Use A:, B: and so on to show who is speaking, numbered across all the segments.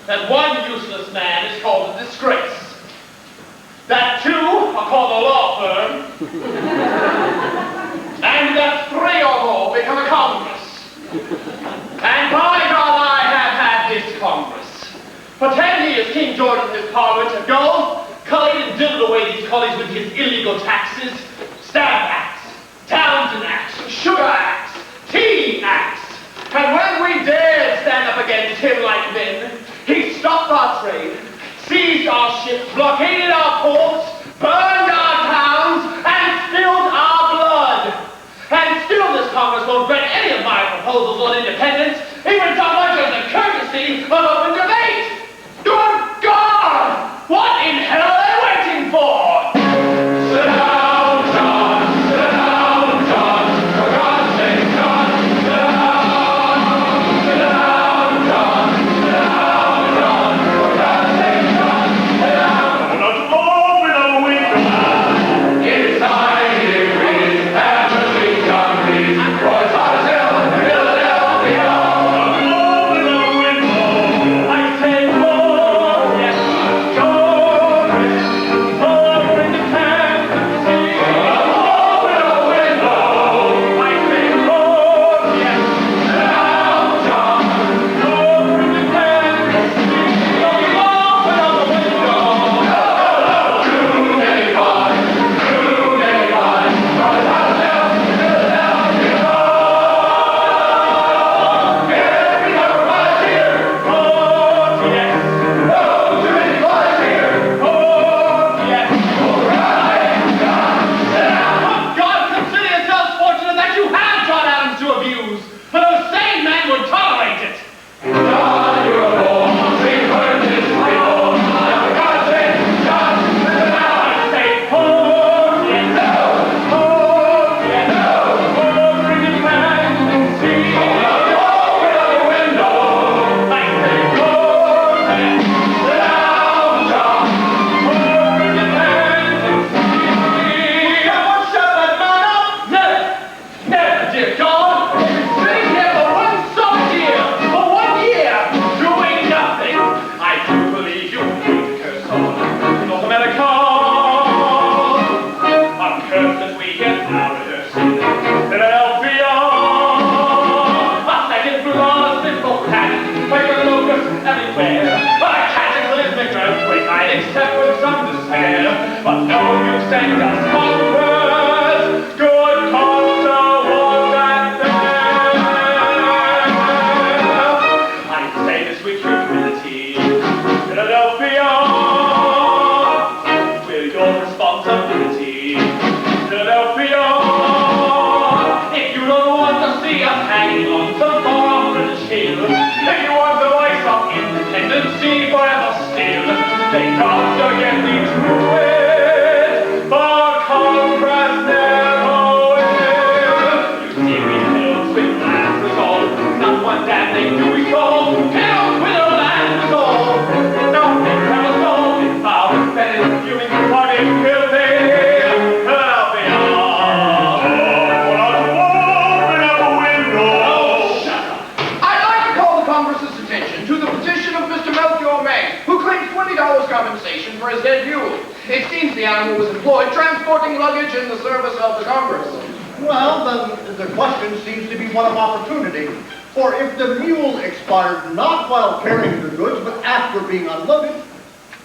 A: that one useless man is called a disgrace, that two are called a law firm, and that three or more become a Congress. And by God, I have had this Congress. For 10 years, King George and his Parliament have gone, cullied and diddled away these collies with his illegal taxes, Stamp Acts, Townsend Acts, Sugar Acts, Tea Acts. And when we dared stand up against him like men, he stopped our trade, seized our ships, blockaded our ports, burned our towns, and spilled our blood. And still this Congress won't grant any of my proposals on independence, even so much as the courtesy of open debate. Good God! What in hell are they waiting for? Sit down, John. Sit down, John. For God's sake, John. Sit down. Sit down, John. Sit down, John. For God's sake, John. Sit down. Not open a window. Inside here is every country. Roy's Hotel, Philadelphia. Not open a window. I say, Lord, yes, George, for independence. Open a window. I say, Lord, yes, down, John, for independence. Open a window. Too many cars, Roy's Hotel, Philadelphia. Every number was here. Oh, yes. No, too many cars here. Oh, yes. All right, John, sit down. God, consider yourselves fortunate that you have John Adams to abuse, for no sane man would tolerate it. John, you're a bull. We've heard this before. Now, for God's sake, John, sit down. I say, oh, yes. No. Oh, yes. No. For independence. Open up the window. I say, oh, yes. Sit down, John. For independence. Someone shut that man up. Never. Never, dear John. We've been sitting here for one solid year. For 1 year. Doing nothing. I do believe you need to curse on North America. A curse that we get now rehearsing. Philadelphia. A second flawless simple panic. Like a locust everywhere. But a cataclysmic earthquake I'd accept with some despair. But no, you send us conquerors. Good Costa was that there. I say this with humility. Philadelphia, will your responsibility. Philadelphia, if you don't want to see us hanging on some far-off British hill, if you want the voice of independency forever still, then God's again we do it, for Congress never will. You see we hills with last resolve, not one damn thing do we solve, hills with a last resolve, nothing ever solved in foul, that is fuming party filthy. Philadelphia, open up a window. Oh, shut up.
B: I'd like to call the Congress's attention to the petition of Mr. Melchior May, who claims $20 compensation for his dead mule. It seems the animal was employed transporting luggage in the service of the Congress.
C: Well, then the question seems to be one of opportunity. For if the mule expired not while carrying the goods, but after being unloaded,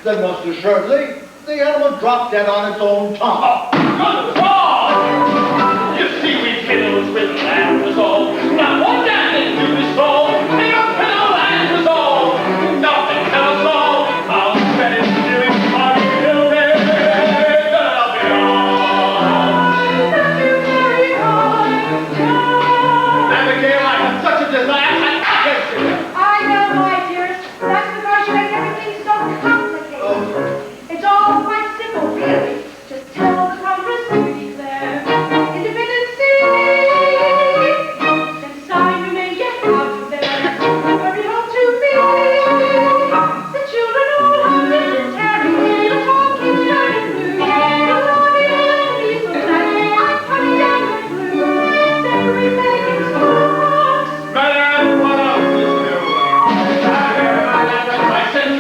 C: then most assuredly the animal dropped dead on its own tongue.
A: Good God! You see we fiddles with land resolve. Not one damn thing do we solve. They don't fiddle land resolve. Nothing can us solve. I'll spend it doing party filthy. Abigail, I have such a desire to access you.
D: I know, my dearest. That's because you make everything so complicated. It's all quite simple, really. Just tell the Congress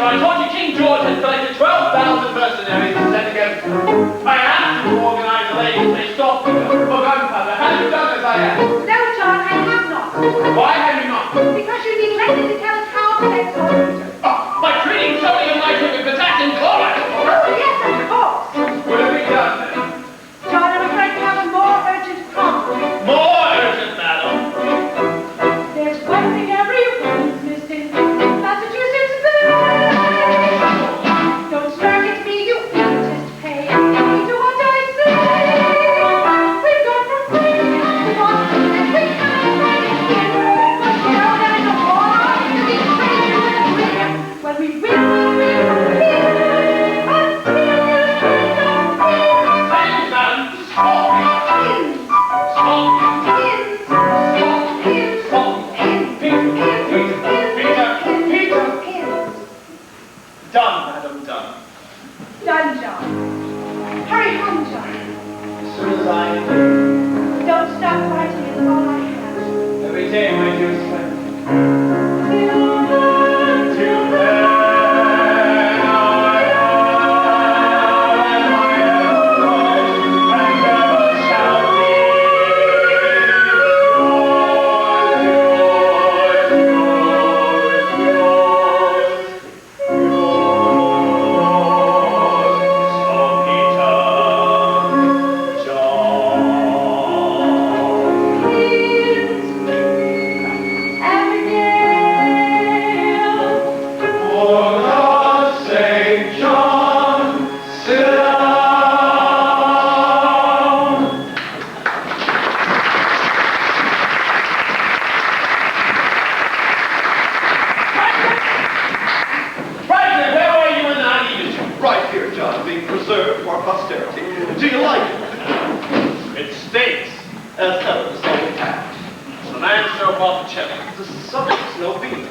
A: I told you King George had collected 12,000 mercenaries and sent against them. I asked you to organize a ladies' day stop for gunpowder. Have you done as I asked?
D: No, John, I have not.
A: Why have you not?
D: Because you neglected to tell us how to make soldiers.
A: By treating sodium nitrate with potassium chloride.
D: Oh, yes, of course.
A: Will it be done then?
D: John, I'm afraid we have a more urgent problem.
A: More urgent, madam.
D: There's one thing everyone's missing. Massachusetts Bay. Don't smirk at me, you anticipate. You do what I say. We've gone from free to walk, and we can't find it here. But you know there's a war to be crazier and greater. When we win, we'll win. Until
A: Thanks, madam. Stop. Done, madam, done.
D: Done, John. Hurry home, John.
A: As soon as I
D: Don't stop writing, it's all I have.
A: every day, my dear friend.
D: Till then.
C: Right here, John, being preserved for posterity. Do you like it?
A: It stinks.
C: As ever, so intact.
A: The man so Botticelli.
C: The sun's no Venus.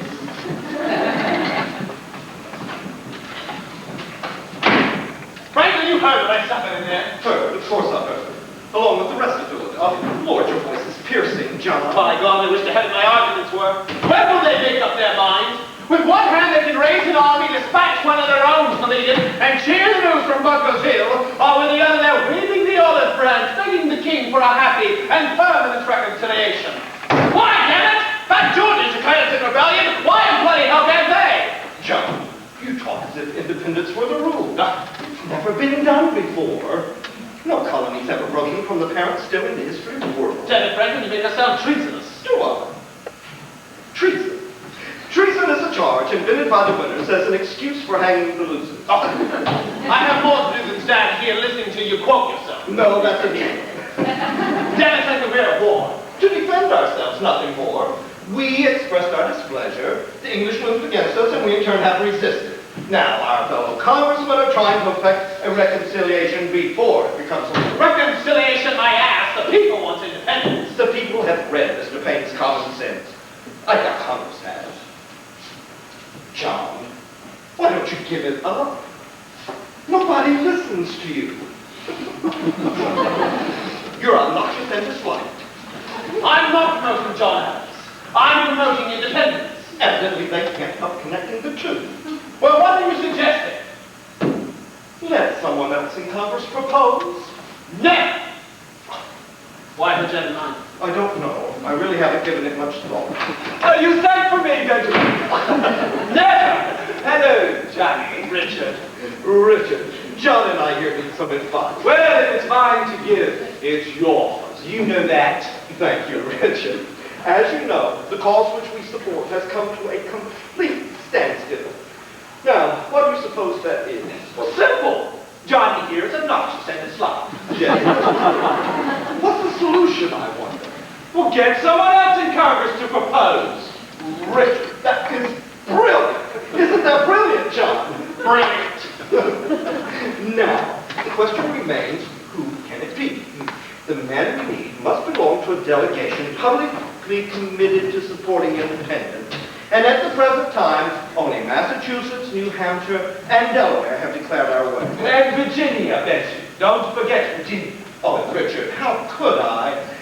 A: Franklin, you heard what I suffered in there.
C: Heard, of course I heard. Along with the rest of Philadelphia. Lord, your voice is piercing, John.
A: By God, I wish the head of my arguments were. When will they make up their minds? With one hand they can raise an army, dispatch one of their own to lead it, and cheer the news from Bunker's Hill, or with the other they're waving the olive branch, begging the king for a happy and permanent reconciliation. Why, damn it? Fat George is declared in rebellion. Why in bloody hell can't they?
C: John, you talk as if independence were the rule. It's never been done before. No colony's ever broken from the parent still in the history of the world.
A: Damn it, Franklin, you make us sound treasonous.
C: Do I? Treason. Treason is a charge invented by the winners as an excuse for hanging the losers.
A: Oh, I have more to do than stand here listening to you quote yourself.
C: No, that's a game.
A: Damn it, Franklin, we're at war.
C: To defend ourselves, nothing more. We expressed our displeasure, the English moved against us, and we in turn have resisted. Now, our fellow congressmen are trying to effect a reconciliation before it becomes a war.
A: Reconciliation, my ass. The people want independence.
C: The people have read Mr. Paine's common sense. I doubt Congress has. John, why don't you give it up? Nobody listens to you. You're obnoxious and disliked.
A: I'm not promoting John Adams. I'm promoting independence.
C: Evidently, they can't help connecting the two.
A: Well, what are you suggesting?
C: Let someone else in Congress propose.
A: Never! Why the gentleman?
C: I don't know. I really haven't given it much thought.
A: You sent for me, Benjamin. Never!
E: Hello, Johnny.
A: Richard.
C: Richard, John and I here need some advice.
E: Well, if it's mine to give, it's yours. You know that.
C: Thank you, Richard. As you know, the cause which we support has come to a complete standstill. Now, what do you suppose that is?
E: Well, simple. Johnny here is obnoxious and disliked.
C: Yes. What's the solution, I wonder?
E: Well, get someone else in Congress to propose.
C: Richard, that is brilliant. Isn't that brilliant, John?
A: Brilliant.
C: Now, the question remains, who can it be? The man we need must belong to a delegation publicly committed to supporting independence. And at the present time, only Massachusetts, New Hampshire, and Delaware have declared our way.
E: And Virginia, Bessie. Don't forget Virginia.
C: Oh, Richard, how could I?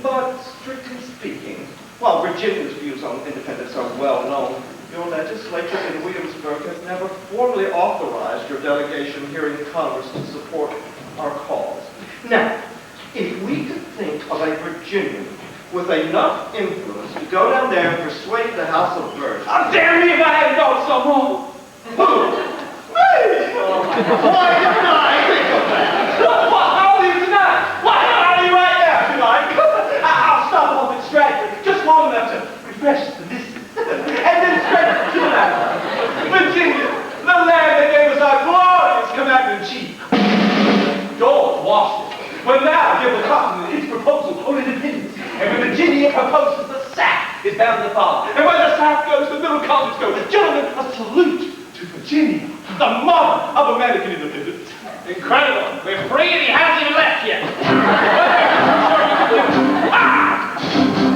C: But strictly speaking, while Virginia's views on independence are well known,
E: Your legislature in Williamsburg has never formally authorized your delegation here in Congress to support our cause. Now, if we could think of a Virginian with enough influence to go down there and persuade the House of Burgesses.
A: How dare me if I hadn't thought so wrong!
E: Who? Me! Why didn't I think of that?
A: How do you deny? Why not I leave right now, if you like? I'll stop off at Stratford just long enough to refresh the distance. And then straight to the land. Virginia, the land that gave us our glorious commander-in-chief. George Washington will now give the continent its proposal on independence. And when Virginia proposes, the South is bound to follow. And where the South goes, the middle colonies go. Gentlemen, a salute to Virginia, the mother of American independence. Incredible. We're free and he hasn't even left yet.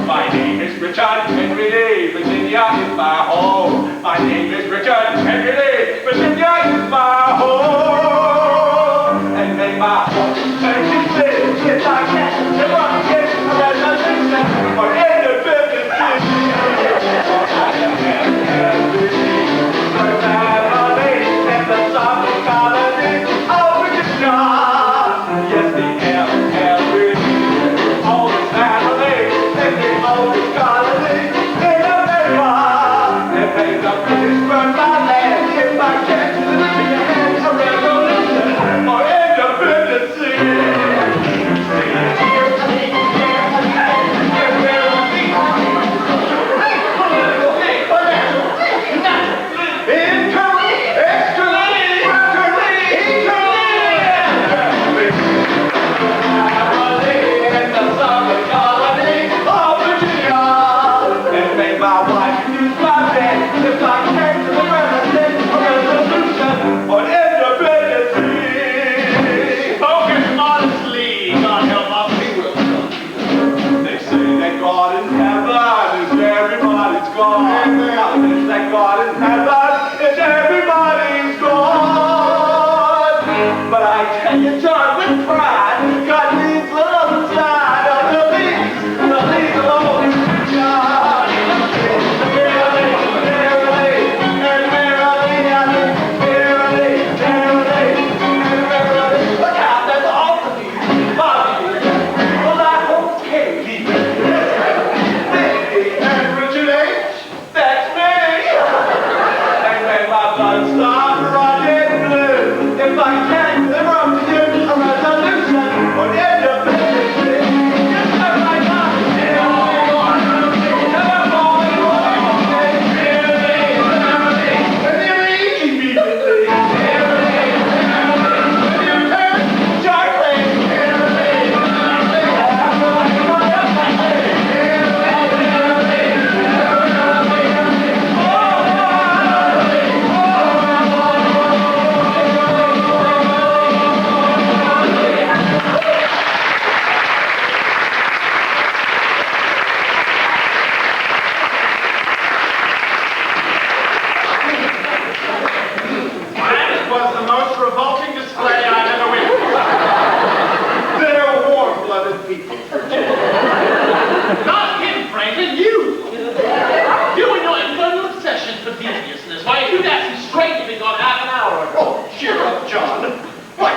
A: My name is Richard Henry Lee. Virginia is my home. My name is Richard Henry Lee. Virginia is my home. And may my home turn to live if I can never get a resolution for independence. And the sovereign colonies of Virginia. Yes, the LLB. All the family and the oldest colony in America. And may the British burn my land if I can't live a revolution for independence. That God in heaven is everybody's God. But I tell you, John, with pride, God needs the other side of the leaves alone. God, look out, that's all the leaves. Well, I hope Katie and Richard H. That's me! And when my blood starts running blue, if I can't live up to you, a resolution for independence, just like I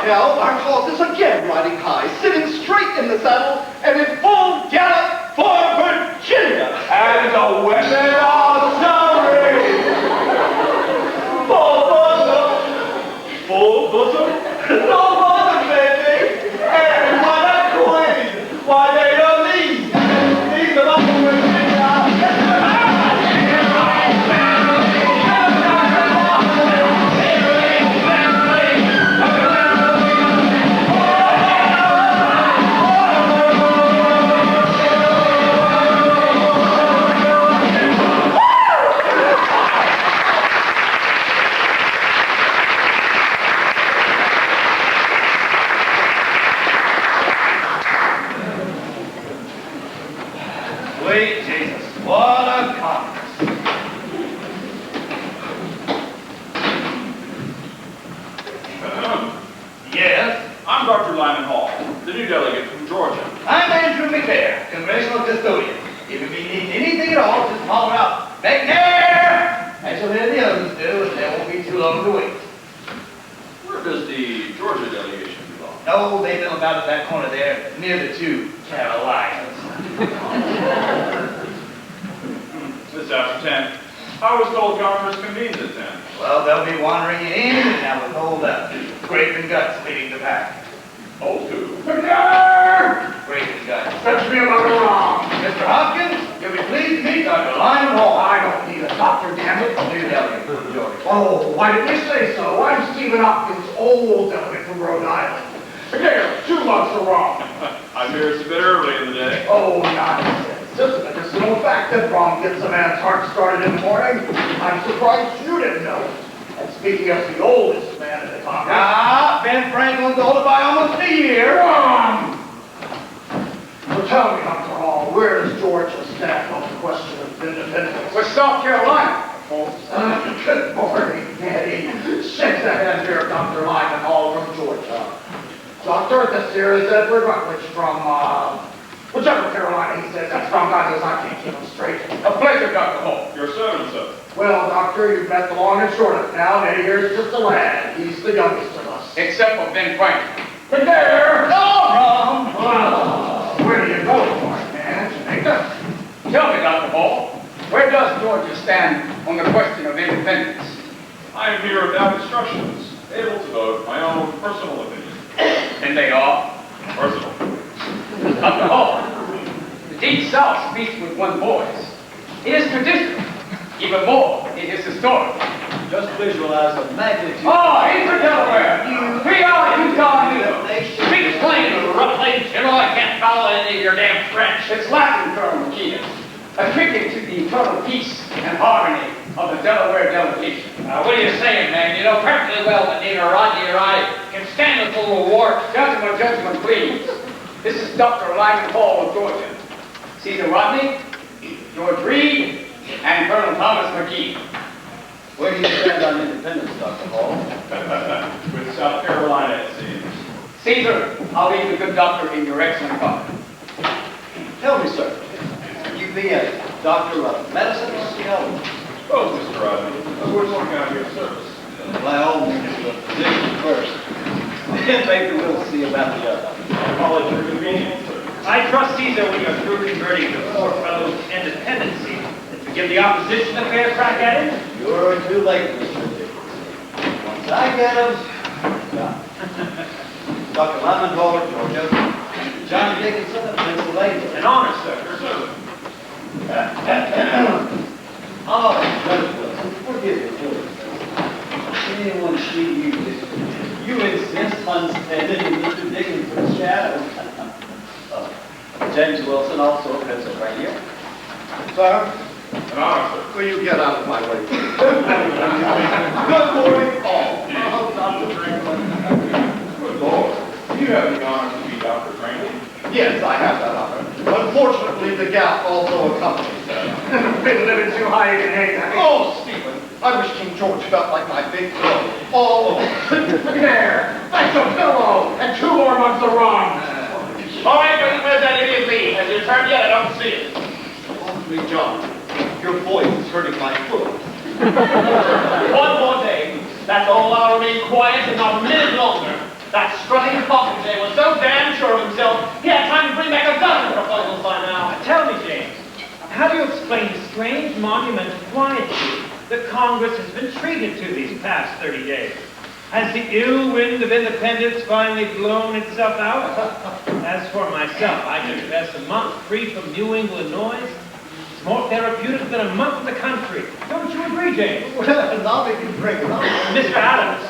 E: Now, our horse is again riding high, sitting straight in the saddle, and in full gallop for Virginia. And the women are sorry. Full bosom, no bosom, baby. And what a queen. Why, they don't leave. These are all Virginia.
B: long to wait.
F: Where does the Georgia delegation belong?
B: Oh, they live about at that corner there, near the two Carolinas.
F: It's after 10. I was told Congress convenes at 10.
B: Well, they'll be wandering in and out with hold up. Grape and Guts leading the pack.
F: Hold to.
B: Grape and Guts.
G: Touch me about the wrong.
B: Mr. Hopkins, you'll be pleased to meet Dr. Lionel Hall.
G: I don't need a doctor, damn it.
B: New delegate from Georgia.
G: Oh, why didn't you say so? I'm Stephen Hopkins, old delegate from Rhode Island. Again, 2 months are wrong.
F: I'm here a bit early in the day.
G: Oh, nonsense. Just a medicinal fact that wrong gets a man's heart started in the morning. I'm surprised you didn't know. And speaking of the oldest man in the Congress.
B: Ah, Ben Franklin's older by almost a year.
G: Wrong! Well, tell me, Dr. Hall, where does Georgia stand on the question of independence?
B: With South Carolina.
G: Good morning, Eddie. Shake the hand here, Dr. Lyman Hall from Georgia. Doctor, this here is Edward Rutledge from, whichever Carolina he says that's from. God knows I can't keep him straight.
B: A pleasure, Dr. Hall.
F: Your servant, sir.
G: Well, Doctor, you've met the long and short of it now, and Eddie here's just a lad. He's the youngest of us.
B: Except for Ben Franklin.
G: But there!
B: No problem.
G: Oh, where do you go, smart man? Jamaica?
B: Tell me, Dr. Hall, where does Georgia stand on the question of independence?
F: I am here without instructions, able to vote my own personal opinion.
B: And they are?
F: Personal.
B: Dr. Hall, the Deep South speaks with one voice. It is traditional. Even more, it is historic.
C: Just visualize the magnitude.
B: Oh, Eastern Delaware! We are Utah News. Speak plain, roughly. General, I can't follow any of your damn French. It's Latin, Colonel McKeon. A tribute to the eternal peace and harmony of the Delaware delegation.
A: What are you saying, man? You know perfectly well that neither Rodney or I can stand a full war.
B: Gentlemen, please. This is Dr. Lyman Hall of Georgia. Caesar Rodney, George Reed, and Colonel Thomas McKee.
C: Where do you stand on independence, Dr. Hall?
F: With South Carolina, it seems.
B: Caesar, I'll leave the good doctor in your excellent company.
C: Tell me, sir, you be a doctor of medicine or theology?
F: Suppose, Mr. Rodney, we're talking out here service.
C: By all means, the physician first. Then maybe we'll see about the other.
F: I call it your convenience, sir.
H: I trust Caesar when you're through converting the poor fellow's independency and to give the opposition a fair crack at it.
C: You're too late, Mr. Dickinson. Once I get him, yeah. Dr. Lyman Hall of Georgia, Johnny Dickinson of Pennsylvania.
H: An honor, sir.
F: Your servant.
C: Oh, Judge Wilson, forgive me, please. Anyone see you? You insist on standing in Mr. Dickinson's shadow. James Wilson, also of Pennsylvania. Sir,
F: An honor, sir.
C: will you get out of my way, please?
F: Good morning, all. Oh, Dr. Franklin. Good Lord. You have the honor to be Dr. Franklin.
C: Yes, I have that honor. Unfortunately, the gout also accompanies that.
G: Been living too high, you can hate that.
C: Oh, Stephen, I wish King George felt like my big toe. All over.
G: There! That's a pillow! And 2 more months are wrong!
A: All right, where's that idiot Lee? Has he returned yet? I don't see it.
C: Big John, your voice is hurting my foot.
A: One more day. That's all I'll remain quiet and not a minute longer. That strutting Popinjay was so damn sure of himself, he had time to bring back a dozen proposals by now.
H: Tell me, James, how do you explain the strange monument of quietude that Congress has been treated to these past 30 days? Has the ill wind of independence finally blown itself out? As for myself, I confess a month free from New England noise is more therapeutic than a month in the country. Don't you agree, James?
C: Well, I'll make you drink it.
H: Mr. Adams,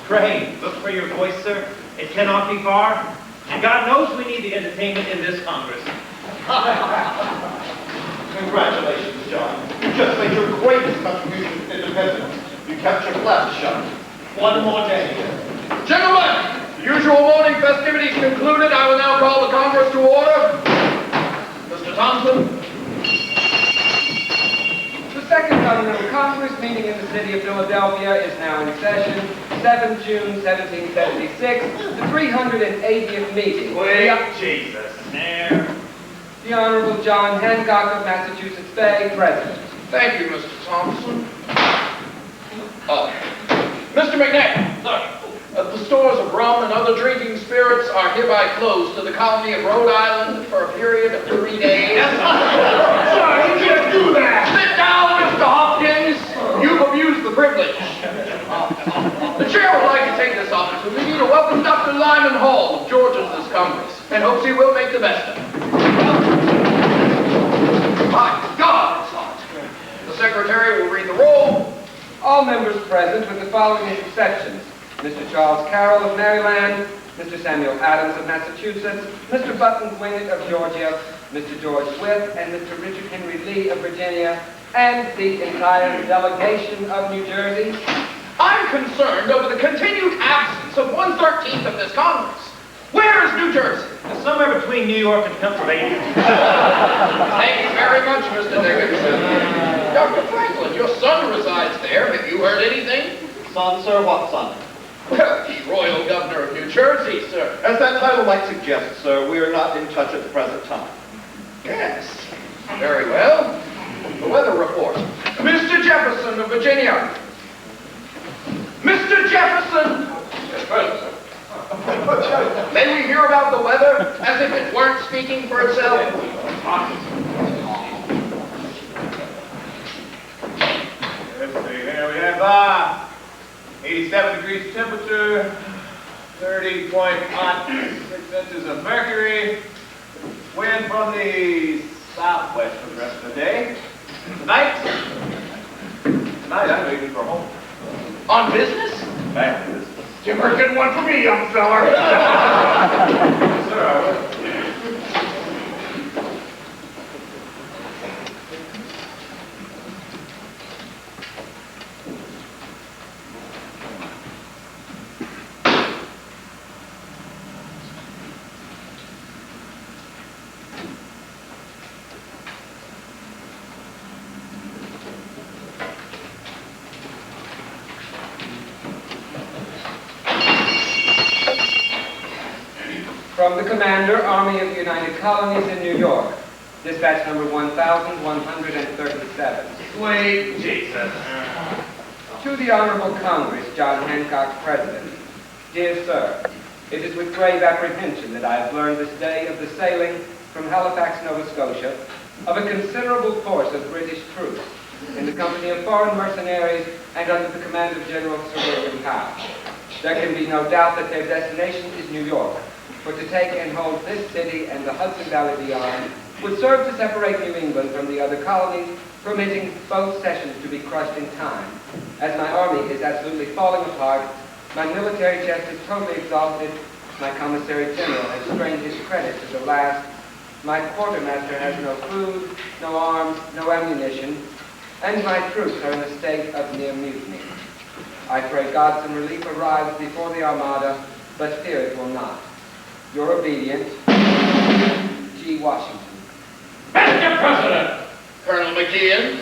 H: pray, look for your voice, sir. It cannot be far. And God knows we need the entertainment in this Congress.
C: Congratulations, John. You just made your greatest contribution to independence. You kept your class shut. One more day.
B: Gentlemen, the usual morning festivities concluded, I will now call the Congress to order. Mr. Thompson.
I: The Second Continental Congress, meeting in the city of Philadelphia, is now in session. 7 June 1776, the 380th meeting.
H: Jesus, there.
I: The Honorable John Hancock of Massachusetts Bay, President.
B: Thank you, Mr. Thompson.
A: McNair.
F: Sir.
A: The stores of rum and other drinking spirits are hereby closed to the colony of Rhode Island for a period of 3 days.
F: Yes, sir. Sir, you can't do that.
A: Sit down, Mr. Hopkins. You've abused the privilege. The chair would like to take this opportunity to welcome Dr. Lyman Hall of Georgia's this Congress and hopes he will make the best of it. My God, it's hot. The secretary will read the roll.
I: All members present with the following exceptions. Mr. Charles Carroll of Maryland, Mr. Samuel Adams of Massachusetts, Mr. Button Gwynedd of Georgia, Mr. George Swift, and Mr. Richard Henry Lee of Virginia, and the entire delegation of New Jersey.
A: I'm concerned over the continued absence of 1/13 of this Congress. Where is New Jersey?
H: Somewhere between New York and Pennsylvania.
A: Thank you very much, Mr. Dickinson. Dr. Franklin, your son resides there. Have you heard anything?
C: Son, sir, what son?
A: Well, the Royal Governor of New Jersey, sir.
E: As that title might suggest, sir, we are not in touch at the present time.
A: Yes. Very well. The weather report. Mr. Jefferson of Virginia. Mr. Jefferson!
F: Yes, sir.
A: May we hear about the weather as if it weren't speaking for itself?
F: Let's see, here we have 87 degrees temperature, 30.6 inches of mercury, wind from the southwest for the rest of the day. Tonight I'm leaving for home.
A: On business?
F: Back to this.
G: Jimmer, getting one for me, young feller.
F: Yes, sir, I will.
I: From the Commander, Army of the United Colonies in New York. Dispatch number 1137.
F: Sweet Jesus.
I: To the Honorable Congress, John Hancock, President. Dear Sir, it is with grave apprehension that I have learned this day of the sailing from Halifax, Nova Scotia, of a considerable force of British troops in the company of foreign mercenaries and under the command of General Sir William Howe. There can be no doubt that their destination is New York, for to take and hold this city and the Hudson Valley beyond would serve to separate New England from the other colonies, permitting both sessions to be crushed in time. As my army is absolutely falling apart, my military chest is totally exhausted, my commissary general has strained his credit to the last, my quartermaster has no food, no arms, no ammunition, and my troops are in a state of near mutiny. I pray God some relief arrives before the Armada, but fear it will not. Your obedient, G. Washington.
B: Mr. President,
A: Colonel McKeon.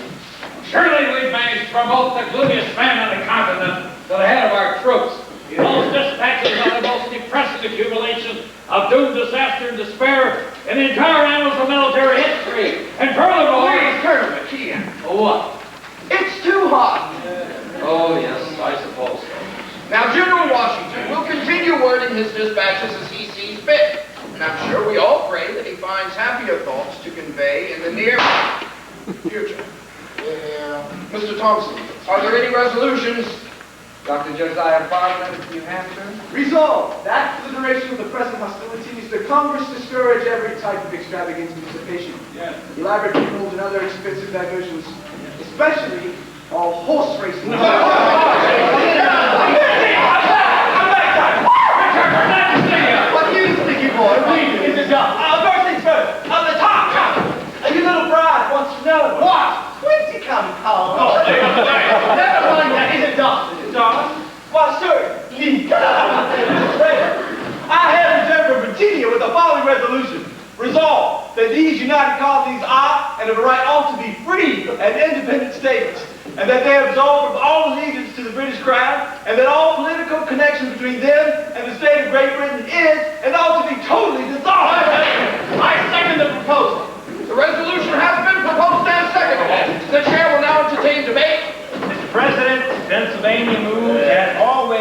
B: surely we've managed to promote the gloomiest man on the continent to the head of our troops. Those dispatches are the most depressing accumulation of doom, disaster, and despair in the entire annals of military history. And furthermore,
A: Colonel McKeon. What? It's too hot. Oh, yes, I suppose so. Now, General Washington will continue wording his dispatches as he sees fit. And I'm sure we all pray that he finds happier thoughts to convey in the near future. Mr. Thompson, are there any resolutions?
I: Dr. Josiah Bartlett of New Hampshire.
E: Resolved that for the duration of the present hostilities, the Congress discourage every type of extravagant dissipation, elaborate funerals and other expensive diversions, especially all horse racing.
C: What you sticky boy? Read it. It's a job.
E: First things first, on the top. Your little bride wants to know.
C: What? When's he come home? Never mind that. Is it done?
E: Don? Why, sir, leave. I have returned from Virginia with the following resolution. Resolved that these United Colonies are and of a right ought to be free and independent states, and that they are absolved from all allegiance to the British Crown, and that all political connection between them and the state of Great Britain is and ought to be totally dissolved.
A: I second the proposal. The resolution has been proposed and seconded. The chair will now entertain debate.
H: Mr. President, Pennsylvania moves, as always,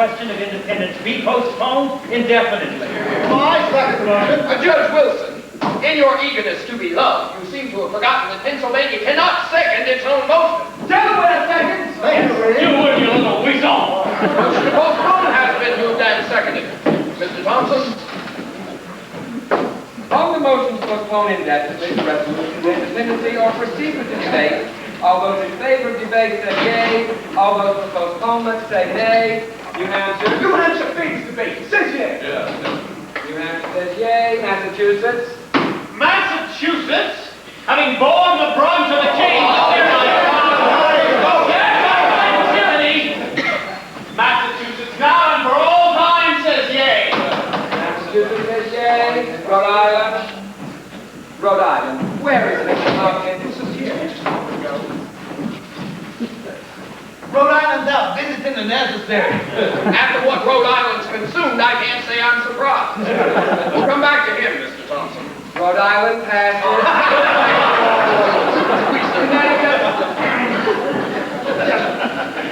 H: question of independence be postponed indefinitely.
C: I second the motion.
B: Judge Wilson, in your eagerness to be loved, you seem to have forgotten that Pennsylvania cannot second its own motion. Delaware seconds.
C: Thank you, Reed.
A: You little weasel!
B: Motion to postpone has been moved and seconded. Mr. Thompson?
I: On the motion to postpone indefinitely the resolution of independency or proceed with the debate, all those in favor of debate say yea. All those for postponement say nay. New Hampshire.
B: New Hampshire favors debate. Says yea.
I: New Hampshire says yea. Massachusetts.
A: Massachusetts, having borne the brunt of the king, Massachusetts now and for all time says yea.
I: Massachusetts says yea. Rhode Island. Rhode Island. Where is it, Mr. Hopkins? This is here.
G: Rhode Island's out visiting the necessary.
B: After what Rhode Island's consumed, I can't say I'm surprised. We'll come back to him, Mr. Thompson.
I: Rhode Island passes.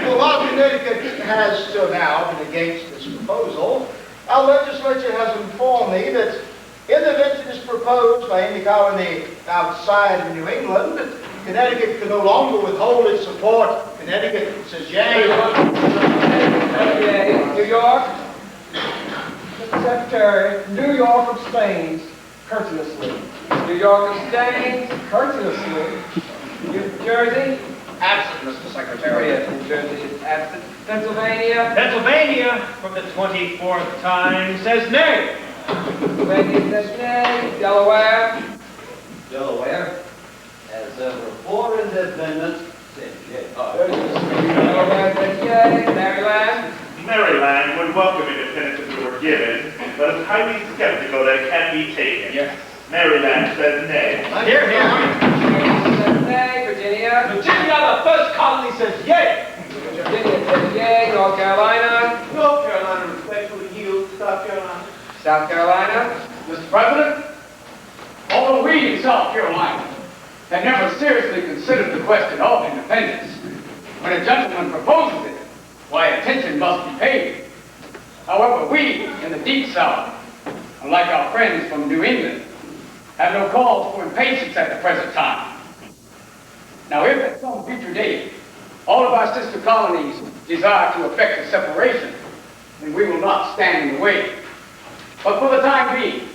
C: Well, while Connecticut has till now been against this proposal, our legislature has informed me that in the event it is proposed by any colony outside of New England, Connecticut can no longer withhold its support. Connecticut says yea.
I: Yea. New York.
E: Mr. Secretary, New York abstains courteously.
I: New York abstains.
E: Courteously.
I: New Jersey.
B: Absent, Mr.
I: Oh,
B: Secretary.
I: yes, New Jersey is absent. Pennsylvania.
H: Pennsylvania, for the 24th time, says nay.
I: Pennsylvania says nay. Delaware.
G: Delaware, as ever for independence, says yea.
I: Delaware says yea. Maryland.
F: Maryland would welcome independence if it were given, but is highly skeptical that it can be taken.
B: Yes.
F: Maryland says nay.
A: Here, here.
I: Virginia says nay. Virginia.
A: Virginia, the first colony, says yea.
I: Virginia says yea. North Carolina.
F: North Carolina respectfully yields to South Carolina.
I: South Carolina.
B: Mr. President, although we in South Carolina had never seriously considered the question of independence, when a gentleman proposes it, why attention must be paid. However, we in the Deep South, unlike our friends from New England, have no cause for impatience at the present time. Now, if at some future date all of our sister colonies desire to effect a separation, then we will not stand in the way. But for the time being,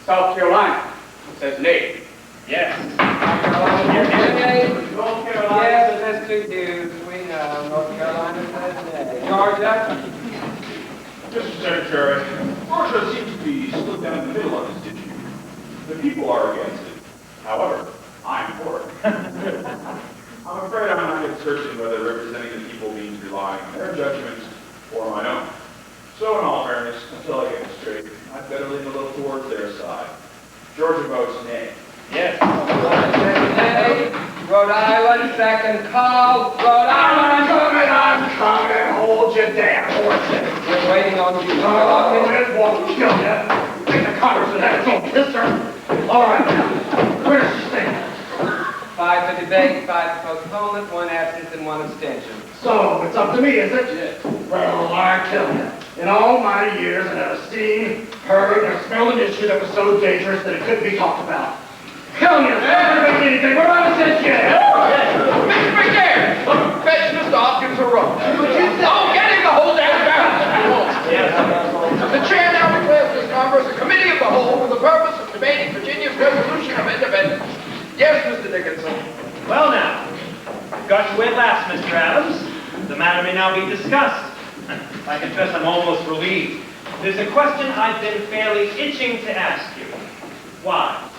B: South Carolina says nay.
H: Yes.
I: South Carolina says nay.
F: North Carolina
I: Yes, that's two dudes. We know. North Carolina says nay. Georgia.
F: Mr. Secretary, Georgia seems to be split down the middle on this issue. The people are against it. However, I'm for it. I'm afraid I'm not yet certain whether representing the people means relying on their judgments or my own. So in all fairness, until I get it straight, I'd better lean a little towards their side. Georgia votes nay.
H: Yes.
I: Nay. Rhode Island, second call. Rhode Island.
G: I'm coming. Hold your damn horses.
I: We're waiting on you.
G: Oh, it won't kill you. Think the Congress would have its own pisser. All right, now, where does she stand?
I: 5 for debate, 5 for postponement, 1 absence, and 1 abstention.
G: So, it's up to me, is it? Yes. Well, I tell you, in all my years, I never seen, heard, or smelled an issue that was so dangerous that it couldn't be talked about. Tell me, it's not going to make anything. We're on this yet.
B: Mr. McNair, fetch Mr. Hopkins a rope. Oh, get him the whole damn barrel. The chair now declares this Congress a committee of the whole for the purpose of debating Virginia's resolution of independence. Yes, Mr. Dickinson.
H: Well now, got you at last, Mr. Adams. The matter may now be discussed. I confess I'm almost relieved. There's a question I've been fairly itching to ask you. Why?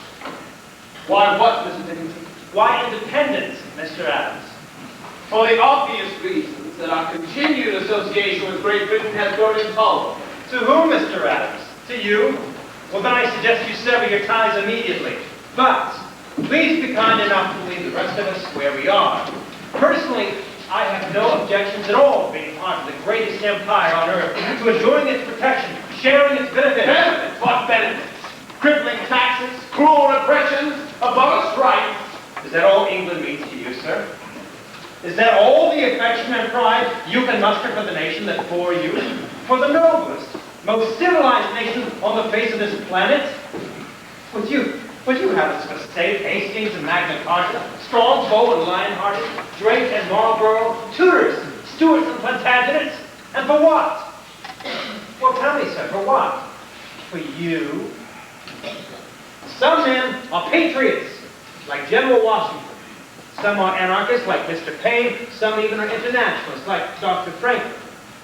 B: Why what, Mr. Dickinson?
H: Why independence, Mr. Adams?
A: For the obvious reasons that our continued association with Great Britain has grown intolerable.
H: To whom, Mr. Adams? To you? Well, then I suggest you sever your ties immediately. But please be kind enough to leave the rest of us where we are. Personally, I have no objections at all to being part of the greatest empire on earth, to enjoying its protection, sharing its benefits.
A: Benefits? What benefits? Crippling taxes, cruel repressions, abolish rights.
H: Is that all England means to you, sir? Is that all the affection and pride you can muster for the nation that bore you? For the noblest, most civilized nation on the face of this planet? Would you have us for state, Hastings and Magna Carta, Strongbow and Lionhearted, Drake and Marlborough, Tudors, Stuarts and Plantagenets? And for what? Well, tell me, sir, for what? For you? Some men are patriots, like General Washington. Some are anarchists, like Mr. Paine. Some even are internationalists, like Dr. Franklin.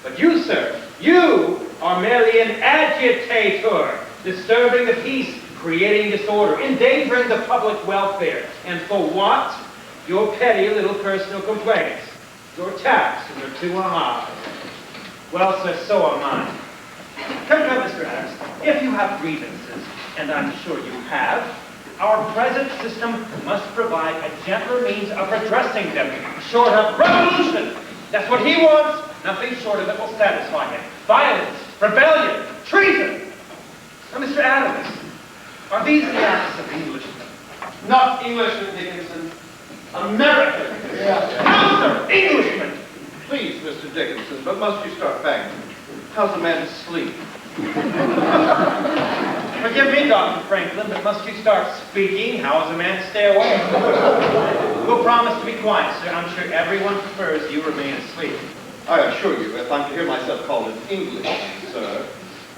H: But you, sir, you are merely an agitator, disturbing the peace, creating disorder, endangering the public welfare. And for what? Your petty little personal complaints. Your taxes are too high. Well, sir, so are mine. Come, Mr. Adams, if you have grievances, and I'm sure you have, our present system must provide a gentler means of redressing them, short of revolution. That's what he wants. Nothing short of it will satisfy him. Violence, rebellion, treason. Now, Mr. Adams, are these the acts of Englishmen?
A: Not Englishmen, Dickinson. American.
C: Yeah.
H: Sir, Englishmen!
C: Please, Mr. Dickinson, but must you start banging? How's a man to sleep?
H: Forgive me, Dr. Franklin, but must you start speaking? How is a man to stay awake? We'll promise to be quiet, sir. I'm sure everyone prefers you remain asleep.
C: I assure you, if I'm to hear myself called an Englishman, sir,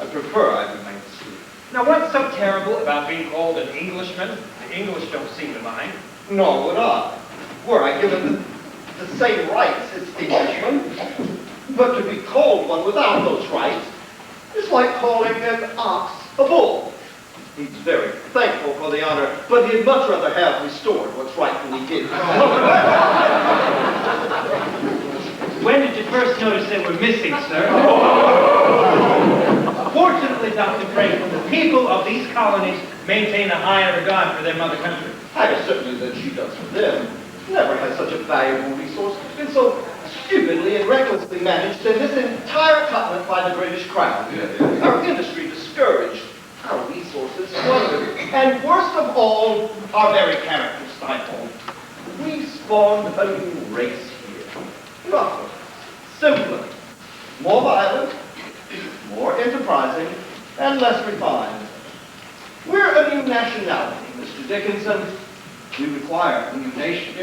C: I prefer I remain asleep.
H: Now, what's so terrible about being called an Englishman? The English don't seem to mind.
C: Nor would I, were I given the same rights as Englishmen. But to be called one without those rights is like calling an ox a bull. He's very thankful for the honor, but he'd much rather have restored what's rightfully his.
H: When did you first notice they were missing, sir? Fortunately, Dr. Franklin, the people of these colonies maintain a higher regard for their mother country.
C: Higher certainly than she does for them. Never has such a valuable resource been so stupidly and recklessly managed in this entire continent by the British Crown. Our industry discouraged, our resources squandered, and worst of all, our very character stifled. We spawned a new race here. Rougher, simpler, more violent, more enterprising, and less refined. We're a new nationality, Mr. Dickinson. We require a new nation.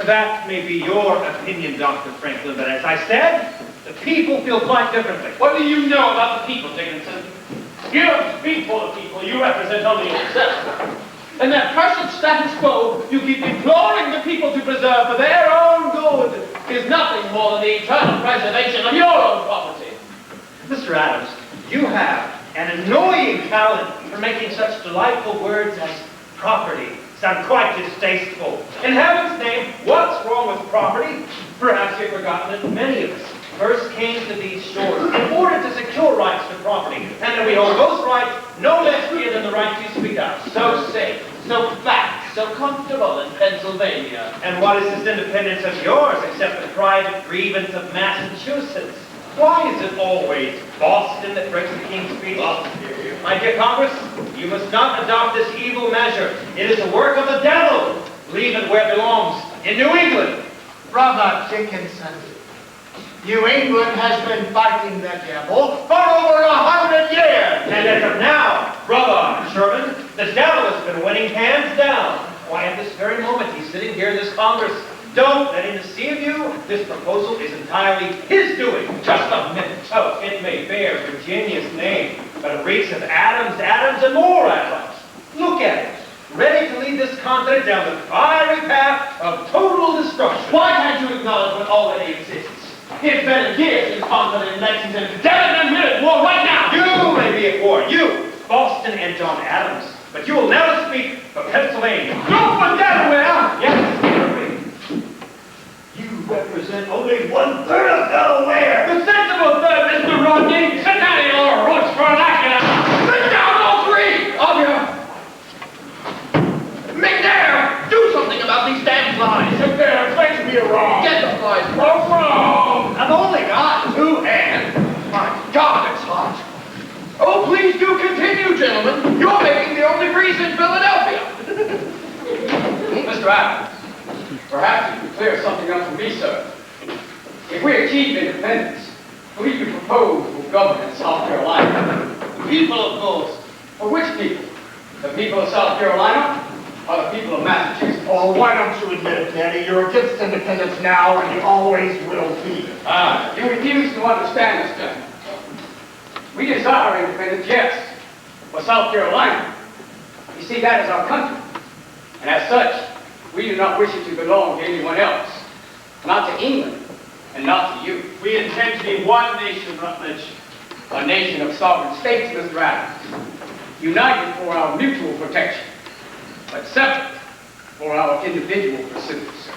H: That may be your opinion, Dr. Franklin, but as I said, the people feel quite differently.
A: What do you know about the people, Dickinson? You don't speak for the people, you represent only yourself. And that cursed status quo you keep imploring the people to preserve for their own good is nothing more than the eternal preservation of your own property.
H: Mr. Adams, you have an annoying talent for making such delightful words as property sound quite distasteful. In heaven's name, what's wrong with property? Perhaps you've forgotten that many of us first came to these shores in order to secure rights to property, and that we hold those rights no less dear than the right to speak out.
A: So safe, so fat, so comfortable in Pennsylvania.
H: And what is this independence of yours except the private grievance of Massachusetts? Why is it always Boston that breaks the King's Speech? My dear Congress, you must not adopt this evil measure. It is the work of the devil. Leave it where it belongs, in New England.
C: Brother Dickinson, New England has been fighting the devil for over 100 years.
H: And as of now, brother Sherman, the devil has been winning hands down. Why, at this very moment, he's sitting here in this Congress. Don't let him deceive you. This proposal is entirely his doing. Just a minute. Oh, it may bear Virginia's name, but it reeks of Adams, and more Adams. Look at it. Ready to lead this continent down the fiery path of total destruction.
A: Why can't you acknowledge what already exists? It's been years since Congress and Lexington. Damn it, we're at war right now!
H: You may be at war. You, Boston and John Adams. But you will never speak for Pennsylvania.
A: Go for Delaware!
H: Yes.
C: You represent only 1/3 of Delaware.
A: The sensible third, Mr. Rodney! Sit down in your roots for an accident! Sit down, all three of you! McNair, do something about these damn flies! McNair, place me wrong! Get the flies wrong!
C: I've only got 2 hands.
A: My God, it's hot! Oh, please do continue, gentlemen. You're making the only breeze in Philadelphia.
B: Mr. Adams, perhaps you could clear clear something up for me, sir. If we achieve independence, who do you propose will govern in South Carolina?
C: The people, of course.
B: For which people? The people of South Carolina or the people of Massachusetts?
G: Oh, why don't you admit it, Daddy? You're against independence now, and you always will be.
B: You refuse to understand this, gentlemen. We desire independence, yes, for South Carolina. You see, that is our country. And as such, we do not wish it to belong to anyone else. Not to England, and not to you.
A: We intend to be one nation, Rutledge.
B: A nation of sovereign states, Mr. Adams. United for our mutual protection, but separate for our individual pursuits.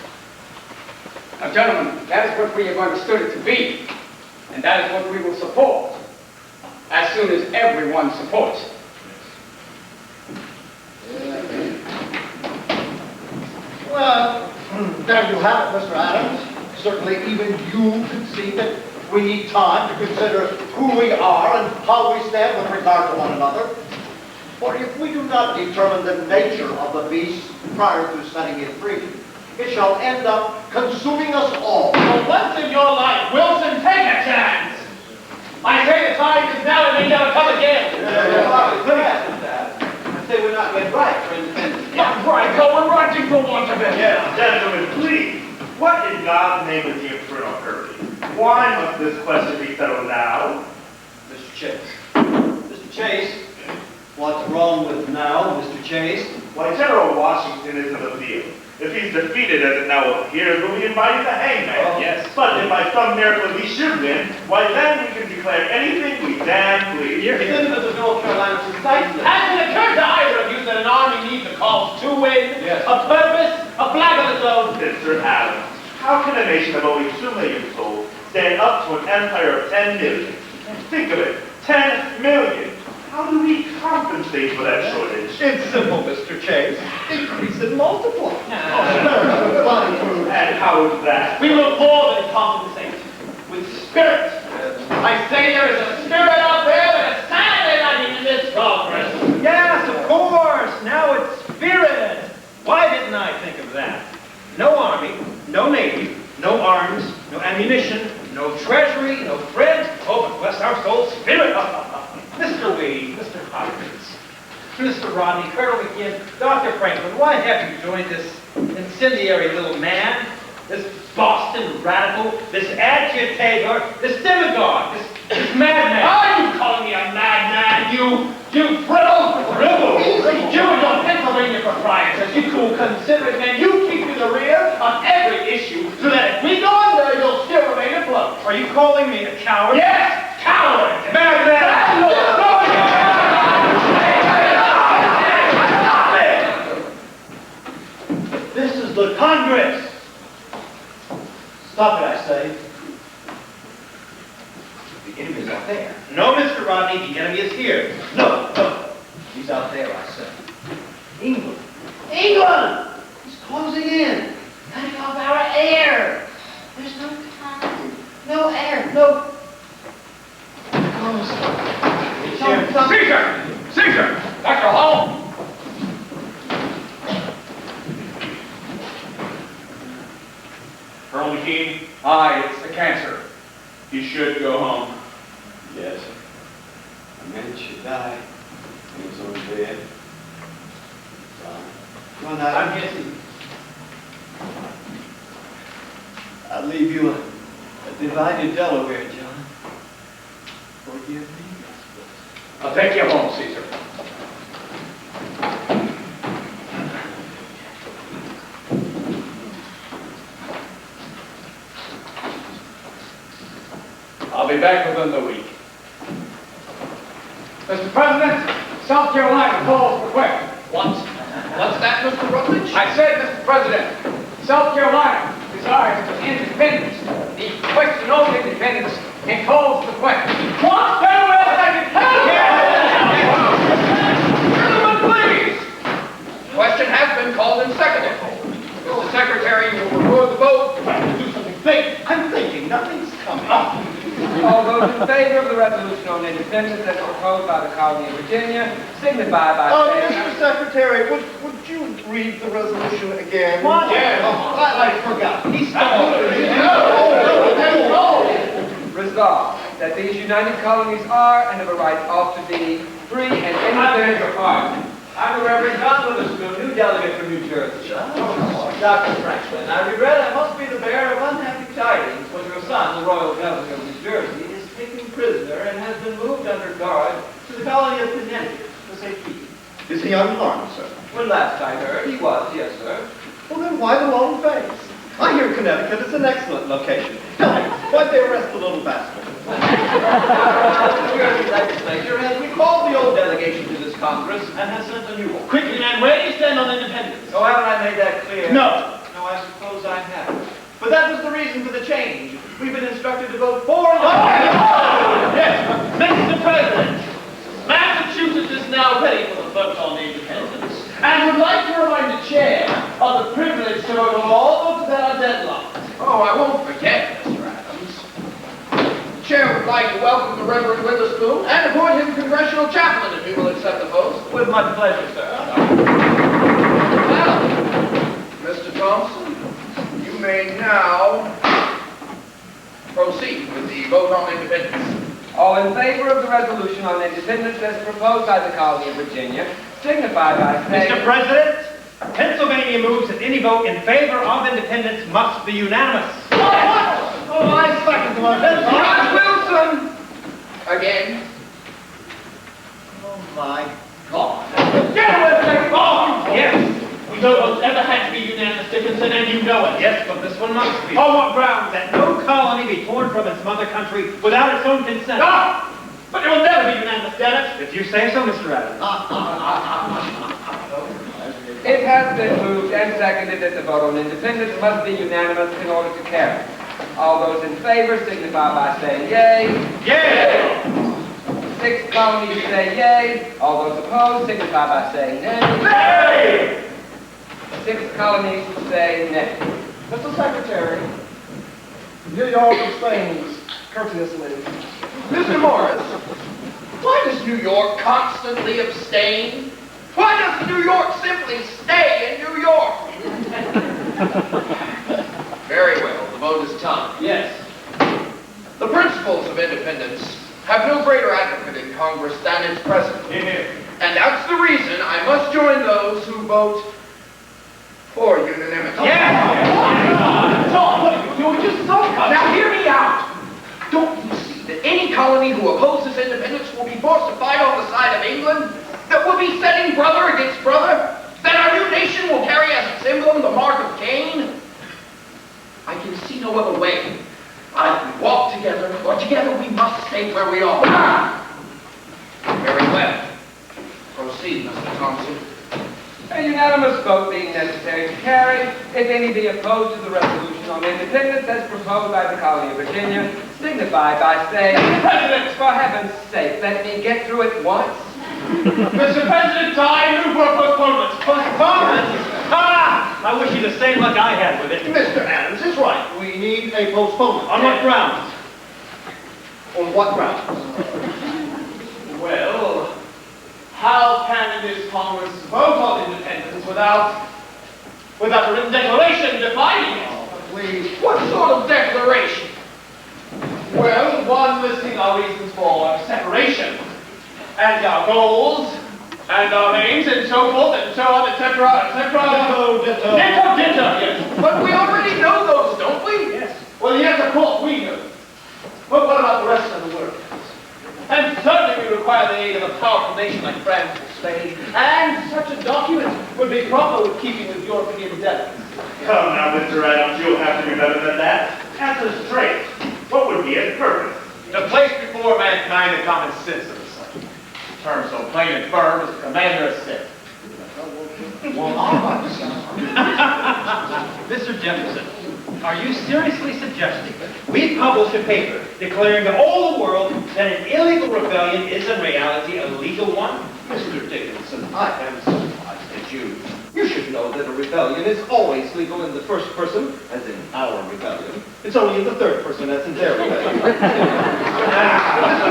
B: Now, gentlemen, that is what we have understood it to be, and that is what we will support, as soon as everyone supports it.
C: Well, there you have it, Mr. Adams. Certainly even you can see that we need time to consider who we are and how we stand with regard to one another. For if we do not determine the nature of the beast prior to setting it free, it shall end up consuming us all.
A: For once in your life, Wilson, take a chance. I say the time is now and they never come again.
C: I say we're not yet right for independence.
A: Not right, so we're running for want of it.
J: Yes, gentlemen, please. What in God's name is the infernal hurry? Why must this question be settled now?
C: Mr. Chase. Mr. Chase, what's wrong with now, Mr. Chase?
J: Why, General Washington is in the field. If he's defeated, as it now appears, we'll be invited to hangman.
A: Yes.
J: But if by some miracle he should win, why then we can declare anything we damn please.
A: Your citizens of North Carolina precisely. Has it occurred to either of you that an army needs a cause to win, a purpose, a flag of its own?
J: Mr. Adams, how can a nation of only 2 million souls stand up to an empire of 10 million? Think of it, 10 million. How do we compensate for that shortage?
C: It's simple, Mr. Chase. Increase and multiply.
J: And how is that?
A: We will more than compensate with spirit. I say there is a spirit out there that is sadly lacking in this Congress.
H: Yes, of course. Now it's spirit. Why didn't I think of that? No army, no navy, no arms, no ammunition, no treasury, no bread. Oh, but bless our soul, spirit. Mr. Lee, Mr. Hopkins, Mr. Rodney, Colonel McGinn, Dr. Franklin, why have you joined this incendiary little man, this Boston radical, this agitator, this demagogue, this madman?
A: Are you calling me a madman, you fribble? Fribble? You and your Pennsylvania proprietors, you cool, considerate men, you keep to the rear on every issue so that if we go under, you'll still remain afloat.
H: Are you calling me a coward?
A: Yes, coward!
H: Madman!
C: This is the Congress. Stop it, I say.
H: The enemy's out there. No, Mr. Rodney, the enemy is here.
C: No. He's out there, I say. England. England! He's closing in.
K: Cutting off our air. There's no time, no air, no...
B: Caesar! Dr. Hall!
F: Colonel McKean,
B: Aye, it's the cancer.
F: you should go home.
C: Yes. A man should die in his own bed. Well, now,
A: I'm guessing.
C: I'll leave you a divided Delaware, John. Forgive me.
B: I'll take you home, Caesar. I'll be back within the week. Mr. President, South Carolina calls for questions.
A: What's that, Mr. Rutledge?
B: I said, Mr. President, South Carolina desires independence. The question of independence and calls for questions.
A: What? Very well,
B: Gentlemen, please. Question has been called and seconded. Mr. Secretary, you will record the vote.
C: Do something big. I'm thinking nothing's coming.
I: All those in favor of the resolution on independence as proposed by the colony of Virginia, signify by saying...
C: Mr. Secretary, would
E: would you read the resolution again?
H: What?
E: Yeah. Oh, I forgot. He
I: Resolved that these united colonies are and have a right ought to be free and independent.
B: I'm the Reverend John Witherspoon, new delegate from New Jersey. Dr. Franklin, I regret I must be the bearer of unhappy tidings when your son, the Royal Governor of New Jersey, is taken prisoner and has been moved under guard to the colony of Connecticut for safekeeping.
C: Is he unharmed, sir?
B: When last I heard, he was, yes, sir.
E: Well, then why the long face? I hear Connecticut is an excellent location. Tell me, why'd they arrest the little bastard?
B: The New Jersey legislature has recalled the old delegation to this Congress and has sent a new one.
A: Quickly, man, where do you stand on independence?
B: Oh, haven't I made that clear?
A: No.
B: No, I suppose I haven't. But that was the reason for the change. We've been instructed to vote for
A: Yes, Mr. President, Massachusetts is now ready for the vote on independence and would like to remind the chair of the privilege to vote on all votes that are deadlocked.
L: Oh, I won't forget, Mr. Adams. The chair would like to welcome the Reverend Witherspoon and appoint him congressional chaplain if he will accept the vote.
B: With much pleasure, sir.
L: Well, Mr. Thompson, you may now proceed with the vote on independence.
I: All in favor of the resolution on independence as proposed by the colony of Virginia, signify by saying...
H: Mr. President, Pennsylvania moves that any vote in favor of independence must be unanimous.
A: What? Oh, I second the motion.
L: John Wilson! Again.
C: Oh, my
A: God. Get away from me! Oh, yes. No votes ever had to be unanimous, Dickinson, and you know it.
H: Yes, but this one must be. On what grounds? That no colony be torn from its mother country without its own consent.
A: Ah! But it will never be unanimous, Dennis.
H: If you say so, Mr. Adams.
I: It has been moved and seconded that the vote on independence must be unanimous in order to carry. All those in favor signify by saying yea.
H: Yay!
I: 6 colonies say yea. All those opposed signify by saying nay.
A: Nay!
I: 6 colonies say nay.
E: Mr. Secretary, New York abstains courteously.
L: Mr. Morris, why does New York constantly abstain? Why doesn't New York simply stay in New York? Very well, the vote is timed.
A: Yes.
L: The principles of independence have no greater advocate in Congress than its president. And that's the reason I must join those who vote for unanimity.
A: Tom, what are you doing? Just so
L: Now hear me out. Don't you see that any colony who opposes independence will be forced to fight on the side of England? That we'll be setting brother against brother? That our new nation will carry as its emblem the mark of Cain? I can see no other way. Either we walk together, or together we must stay where we are. Very well. Proceed, Mr. Thompson.
I: A unanimous vote being necessary to carry, if any be opposed to the resolution on independence as proposed by the colony of Virginia, signify by saying,
A: President!
I: For heaven's sake, let me get through it once.
A: Mr. President, I move for postponement.
H: Postponement? Ah! I wish you'd have stayed like I had with it.
C: Mr. Adams is right. We need a postponement.
H: On what grounds?
C: On what grounds?
A: Well, how can this Congress vote on independence without a written declaration defining it?
C: Please.
L: What sort of declaration?
A: Well, one listing our reasons for separation, and our goals, and our aims, and so forth, and so on, etc., etc.
C: Ditto.
A: Yes.
L: But we already know those, don't we?
A: Yes. Well, yes, of course, we know. But what about the rest of the world? And certainly we require the aid of a powerful nation like France or Spain, and such a document would be proper with keeping with European delegates.
J: Come now, Mr. Adams, you'll have to be better than that. Answer straight. What would be its purpose?
A: To place before mankind the common sense of the subject. Terms so plain and firm as the commander has said.
H: Mr. Jefferson, are you seriously suggesting we publish a paper declaring to all the world that an illegal rebellion is in reality a legal one?
E: Mr. Dickinson, I am civilized as you. You should know that a rebellion is always legal in the first person, as in our rebellion. It's only in the third person, as in their rebellion. Mr.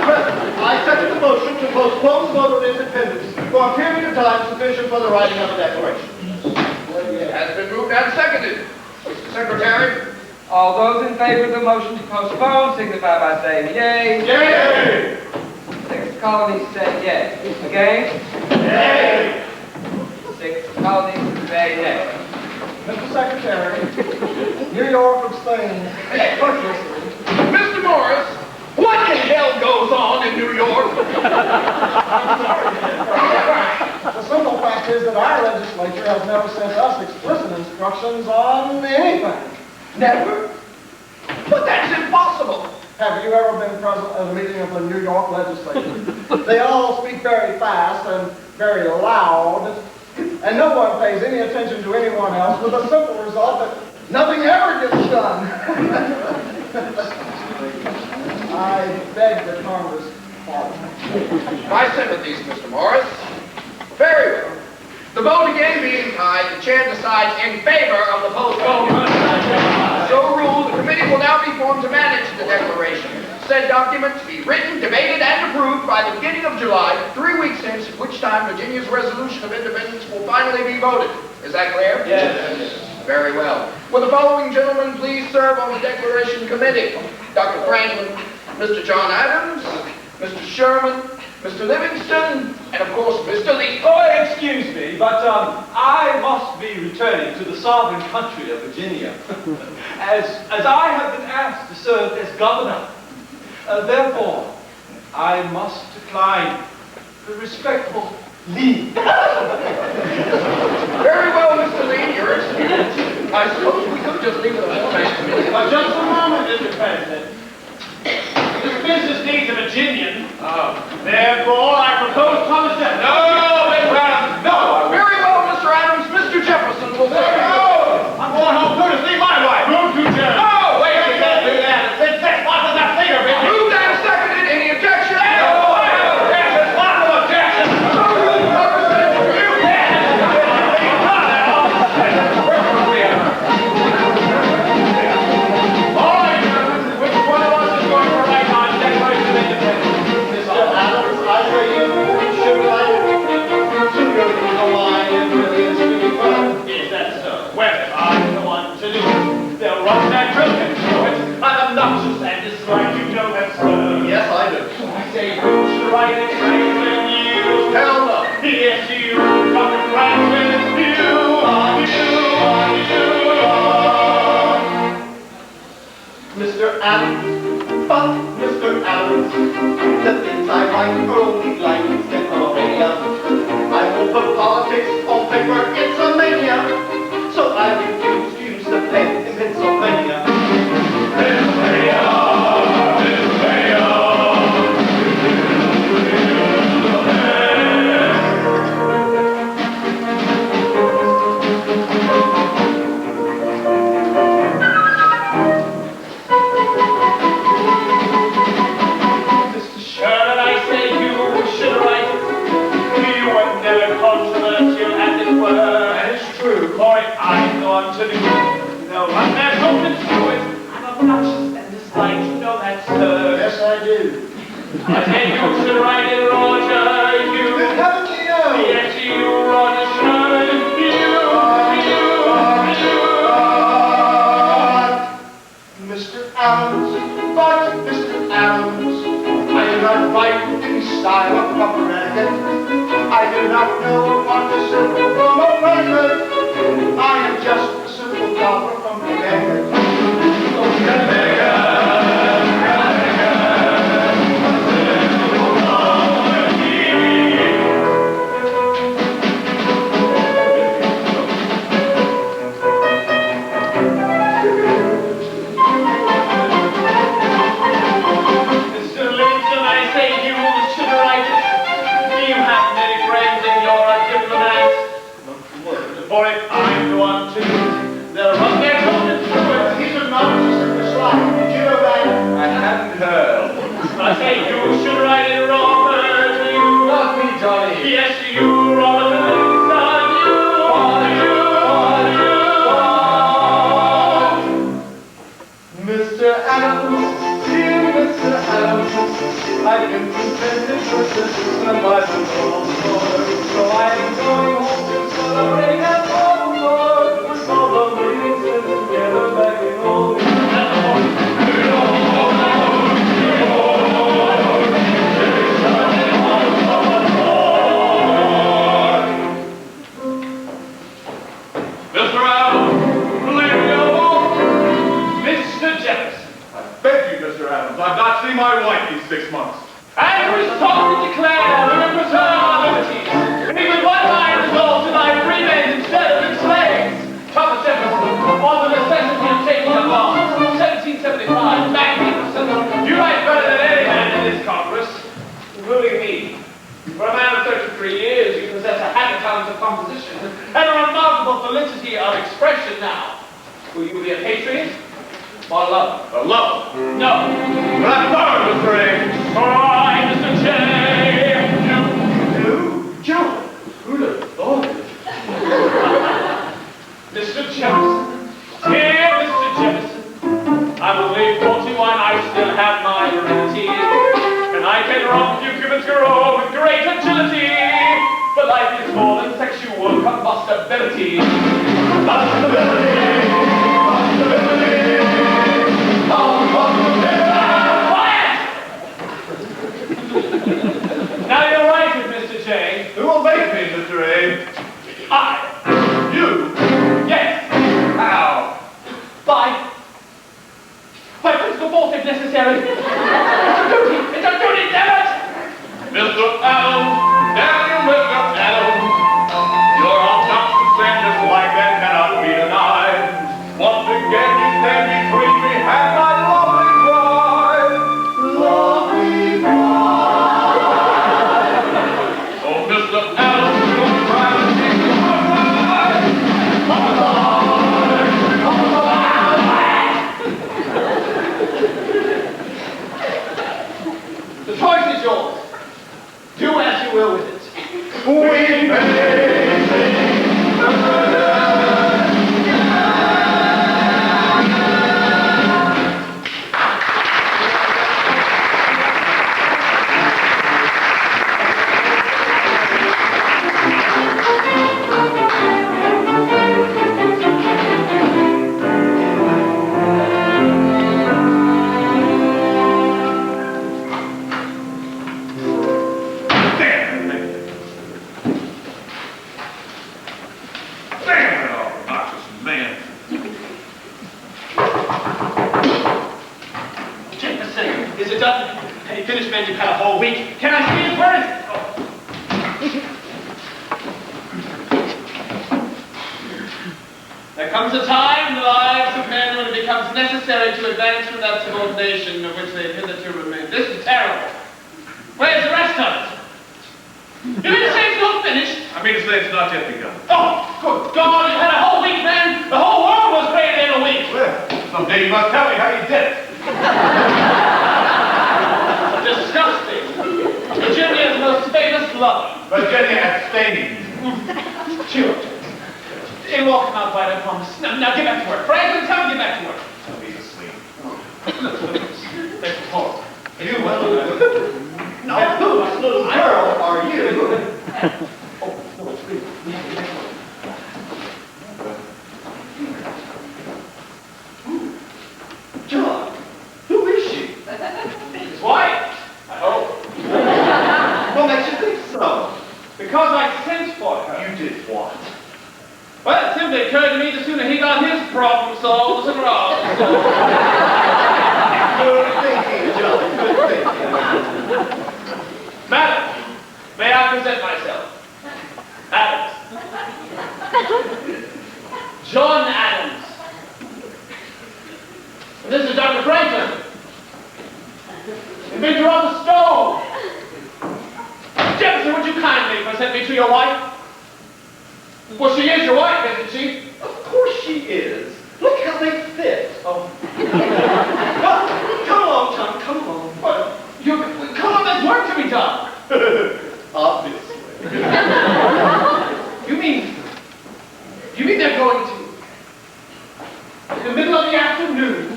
E: President, I second the motion to postpone the vote on independence for a period of time sufficient for the writing of a declaration.
L: Secretary.
I: All those in favor of the motion to postpone signify by saying yea.
A: Yay!
I: 6 colonies say yea. Against?
A: Yay!
I: 6 colonies say nay.
E: Mr. Secretary, New York abstains.
L: Mr. Morris, what in hell goes on in New York?
E: The simple fact is that our legislature has never sent us explicit instructions on anything.
L: Never? But that's impossible.
E: Have you ever been present at a meeting of the New York legislature? They all speak very fast and very loud, and no one pays any attention to anyone else, with a simple result that nothing ever gets done. I beg the Congress pardon.
L: My sympathies, Mr. Morris. Very well. The vote again being tied, the chair decides in favor of the postponement. So ruled, the committee will now be formed to manage the declaration. Said document to be written, debated, and approved by the beginning of July, 3 weeks since, at which time Virginia's resolution of independence will finally be voted. Is that clear?
A: Yes.
L: Very well. Will the following gentlemen please serve on the declaration committee? Dr. Franklin, Mr. John Adams, Mr. Sherman, Mr. Livingston, and of course, Mr. Lee.
M: Oh, excuse me, but I must be returning to the sovereign country of Virginia, as I have been asked to serve as governor. Therefore, I must decline the respectful leave.
L: Very well, Mr. Lee, you're excused. I suppose we could just leave it alone.
A: But just a moment, Mr. President. This business needs a Virginian. Therefore, I propose Thomas Jefferson. No, Mr. Adams, no.
L: Very well, Mr. Adams. Mr. Jefferson will serve.
A: No! I'm going home too to see my wife. Move to Jefferson. No, wait, you can't do that. It's been 6 months since I've seen her, baby.
L: Moved and seconded. Any objection?
A: No, I have objections. Lots of objections. All right, gentlemen, which one of us is going to write on Declaration of Independence?
C: Mr. Adams, I say you should write it sooner than the line it really is to be fun.
A: Is that so? Well, I'm the one to do it. They'll run that drill and throw it. I'm obnoxious and dislike, you know that, sir.
C: Yes, I do.
A: I say you should write it, Franklin, you.
C: Hell no.
A: Yes, you, Dr. Franklin, you.
C: Mr. Adams, but Mr. Adams, the things I write are only lines that are mania. I will put politics on paper, it's a mania. So I refuse to use the pen in Pennsylvania.
A: Mr. Sherman, I say you should write it. You were never controversial, as it were. That is true, for if I'm the one to do it, they'll run their hope and do it. I'm obnoxious and dislike, you know that, sir.
C: Yes, I do.
A: I say you should write it, Roger, you.
C: Good heaven, you.
A: Yes, you, Roger Sherman,
C: Mr. Adams, but Mr. Adams, I do not write in style of proper etiquette. I do not know what to simple from a president. I am just a simple copper from Connecticut.
A: Mr. Livingston, I say you should write it. You have many friends and you're a diplomat. For if I'm the one to do it, they'll run their opponents through it.
C: He's a novice in this line. Did you know that?
M: I hadn't heard.
A: I say you should write it, Robert. You.
M: Not me, Johnny.
A: Yes, you, Robert Livingston.
C: Mr. Adams, dear Mr. Adams, I've been suspended for system of my control, so I'm going home to celebrate and all the Lord with all the Livingston together.
F: fight these 6 months.
A: And we solemnly declare we will preserve our liberties. We with one mind resolve to lie free men instead of slaves. Thomas Jefferson, on the necessity of taking up arms, 1775, magnificent. You write better than any man in this Congress, including me. For a man of 33 years, you possess a happy talent of composition and a remarkable felicity of expression now. Will you be a patriot or a lover?
F: A love.
A: No.
F: But I'm sorry, Mr. A.
A: Alright, Mr. J.
E: You? John? Who'd have thought it?
A: Mr. Jefferson. Dear Mr. Jefferson. I'm only 41, I still have my virility. And I can romp you Cupid's grow with great agility. But life is more than sexual combustibility. Combustibility! Now you're right with Mr. J.
F: Who will make me, Mr. A?
A: I.
F: You?
A: Yes.
F: How?
A: By physical force if necessary. It's a duty, damn it!
F: Mr. Adams, damn you, Mr. Adams. Your obnoxious and dislike that cannot be denied. Once again you stand between me and my lovely bride. Lovely bride. Oh, Mr. Adams, you're trying to keep my bride.
A: The choice is yours. Do as you will with it.
F: We may
A: You've had a whole week. Can I see his word? There comes a time in the lives of men when it becomes necessary to advance from that subordination of which they have hitherto remained. This is terrible. Where's the rest of it? You mean to say it's not finished?
F: I mean to say it's not yet begun.
A: Oh, good God, you've had a whole week, man. The whole world was created in a week.
F: Well, someday you must tell me how you did it.
A: Disgusting. Virginia's most famous lover.
F: Virginia abstaining.
A: Sure. It will come out right, I promise. Now get back to work. Franklin, tell me to get back to work.
F: He's asleep.
A: That's horrible.
C: You, no, whose little girl are you?
A: Oh, no, it's good.
C: John, who is she?
A: His wife, I hope.
C: What makes you think so?
A: Because I sent for her.
C: You did what?
A: Well, it simply occurred to me the sooner he got his problem solved, the sooner ours.
C: Good thinking, John, good thinking.
A: Madam, may I present myself? Adams. John Adams. And this is Dr. Franklin. Inventor of the stove. Jefferson, would you kindly present me to your wife? Well, she is your wife, isn't she?
C: Of course she is. Look how they fit.
A: Oh.
C: Well, come along, John, come along.
A: What? Come on, there's work to be done.
C: Obviously.
A: You mean they're going to? In the middle of the afternoon?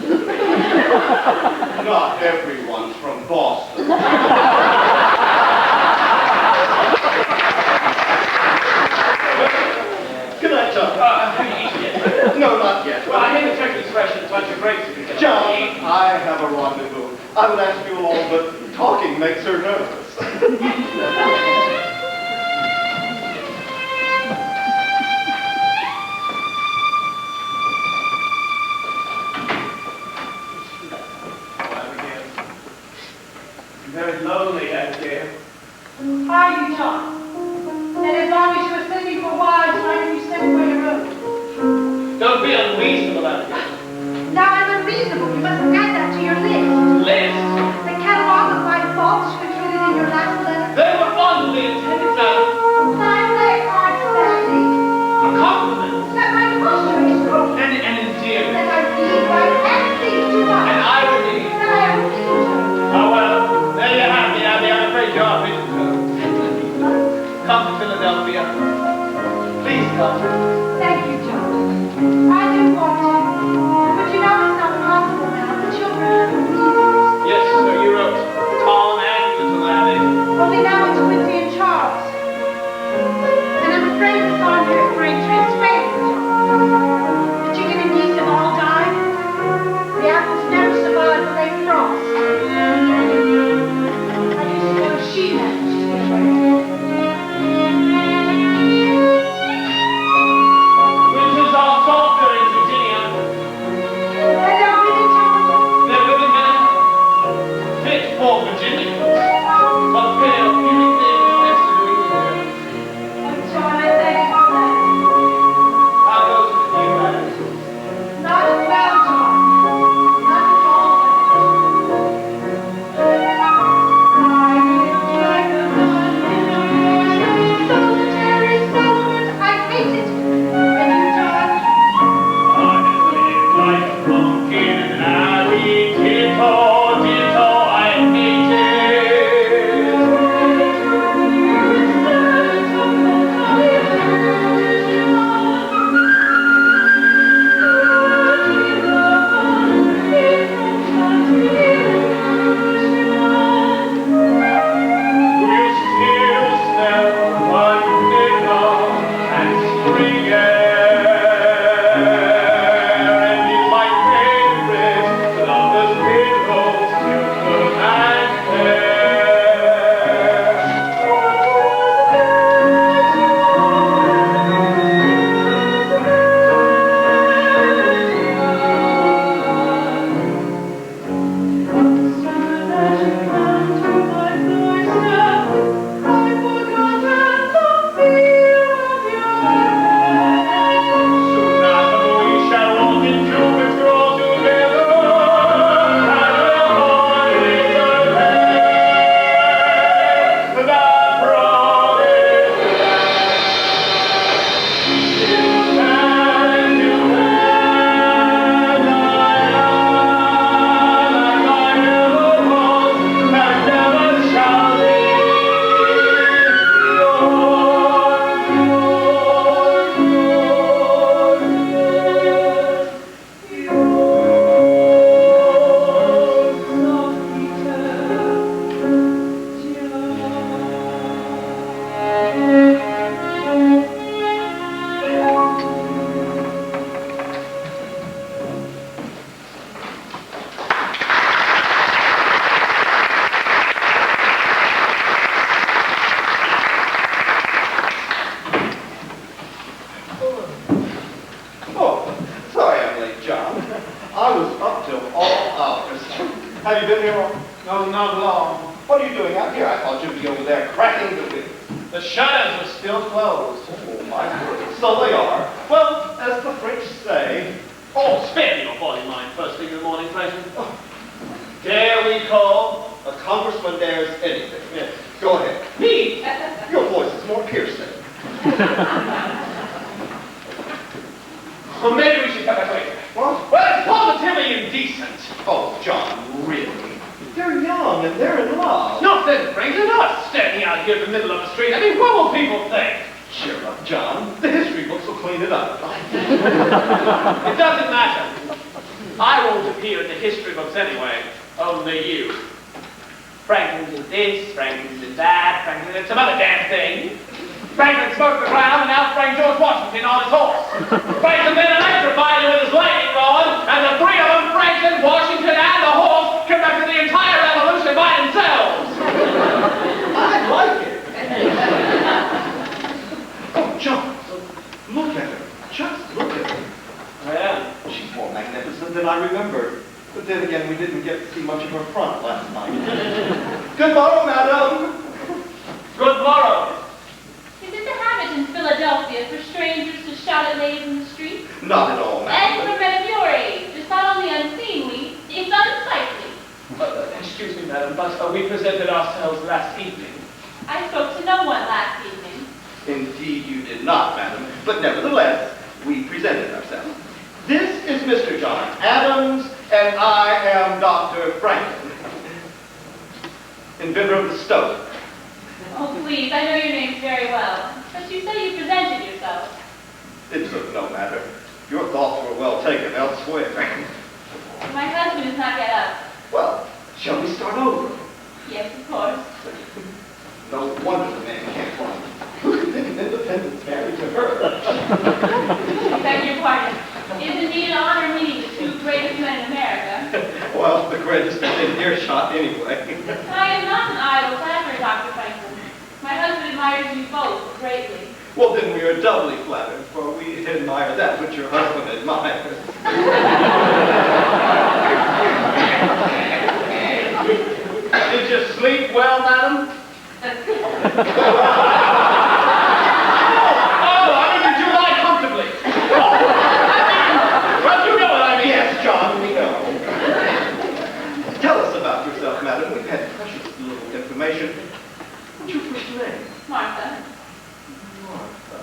C: Not everyone's from Boston. Good night, John. No, not yet.
A: Well, I hate the turkey's fresh and touch of grapes.
C: John, I have a rendezvous. I would ask you all, but talking makes her nervous.
A: Very lonely out here.
D: Are you, John? And as long as you are sending for wives, why don't you send for your own?
A: Don't be unreasonable, Abigail.
D: Now I'm unreasonable. You must add that to your list.
A: List?
D: The catalog of my faults you included in your last letter.
A: They were fondly intended, now.
D: They aren't badly.
A: A compliment.
D: That my posture is wrong.
A: An endearment.
D: That I read right and think too much.
A: An irony.
D: That I am refused.
A: Oh, well, there you have me, Abby. I'm afraid you are busy. Come to Philadelphia. Please come.
D: Thank you, John. I do want to. But you know it's not possible now. The children are reasons.
A: Yes, so you wrote Tom and little Abby.
D: Only now it's Quincy and Charles. And I'm afraid the song here at Braintree is failing, John. The chicken and geese have all died. The apples never survived the late frost. How do you suppose she managed to get away?
A: Winters are softer in Virginia.
D: And they're really John.
A: They're women now. Fit for Virginia. But fail few things next to doing here.
D: Oh, John, I thank you for that.
A: How goes it with you, Abby?
D: Not as well, John. Not at all. Solitary settlement, I hate it. And you, John?
A: I live like a pumpkin in an alley. Ditto, ditto, I hate it. We'll still smell vanilla and spring air, and in my favorite lover's pillows, silver and Soon after we shall walk into the grow together, and upon little head, that promise and you and I never was, and never shall be.
E: Oh, sorry I'm late, John. I was up till all hours. Have you been here long?
A: No, not long.
E: What are you doing out here? I thought you'd be over there cracking the whip.
A: The shutters are still closed.
E: Oh, my word. So they are. Well, as the French say,
A: Oh, spare me your body mind first thing in the morning, Franklin. Dare we call?
E: a congressman dares anything. Yeah, go ahead.
A: Me?
E: Your voice is more piercing.
A: Well, maybe we should cut that later.
E: What?
A: Well, it's positively indecent.
E: Oh, John, really? They're young and they're in love.
A: Not then, Franklin, not standing out here in the middle of the street. I mean, what will people think?
E: Cheer up, John. The history books will clean it up.
A: It doesn't matter. I won't appear in the history books anyway. Only you. Franklin did this, Franklin did that, Franklin did some other damn thing. Franklin smoked the ground and now sprang George Washington on his horse. Franklin then electrified him with his lightning rod, and the three of them, Franklin, Washington, and the horse, conducted the entire revolution by themselves.
E: I like it. Oh, John, look at her. Just look at her.
A: Yeah.
E: She's more magnificent than I remembered. But then again, we didn't get to see much of her front last night. Good Good morrow, madam.
A: Good morrow.
D: Is it the habit in Philadelphia for strangers to shout at ladies in the street?
E: Not at all,
D: And
E: madam.
D: for men of your age, it's not only unseemly, it's unsightly.
A: Excuse me, madam, but we presented ourselves last evening.
D: I spoke to no one last evening.
E: Indeed you did not, madam. But nevertheless, we presented ourselves. This is Mr. John Adams, and I am Dr. Franklin, inventor of the stove.
D: Oh, please, I know your names very well. But you say you presented yourself.
E: It took no matter. Your thoughts were well taken elsewhere.
D: My husband is not yet up.
E: Well, shall we start over?
D: Yes, of course.
E: No wonder the man can't find. Look at the independence married to her.
D: I beg your pardon. It is indeed an honor meeting the two greatest men in America.
E: Well, the greatest in earshot anyway.
D: I am not an idle flatterer, Dr. Franklin. My husband admires you both greatly.
E: Well, then we are doubly flattered, for we admire that which your husband admires.
A: Did you sleep well, madam? Did you lie comfortably? Well, you know what I mean.
E: Yes, John, we know. Tell us about yourself, madam. We've had precious little information. What's your first name?
D: Martha.
E: Martha.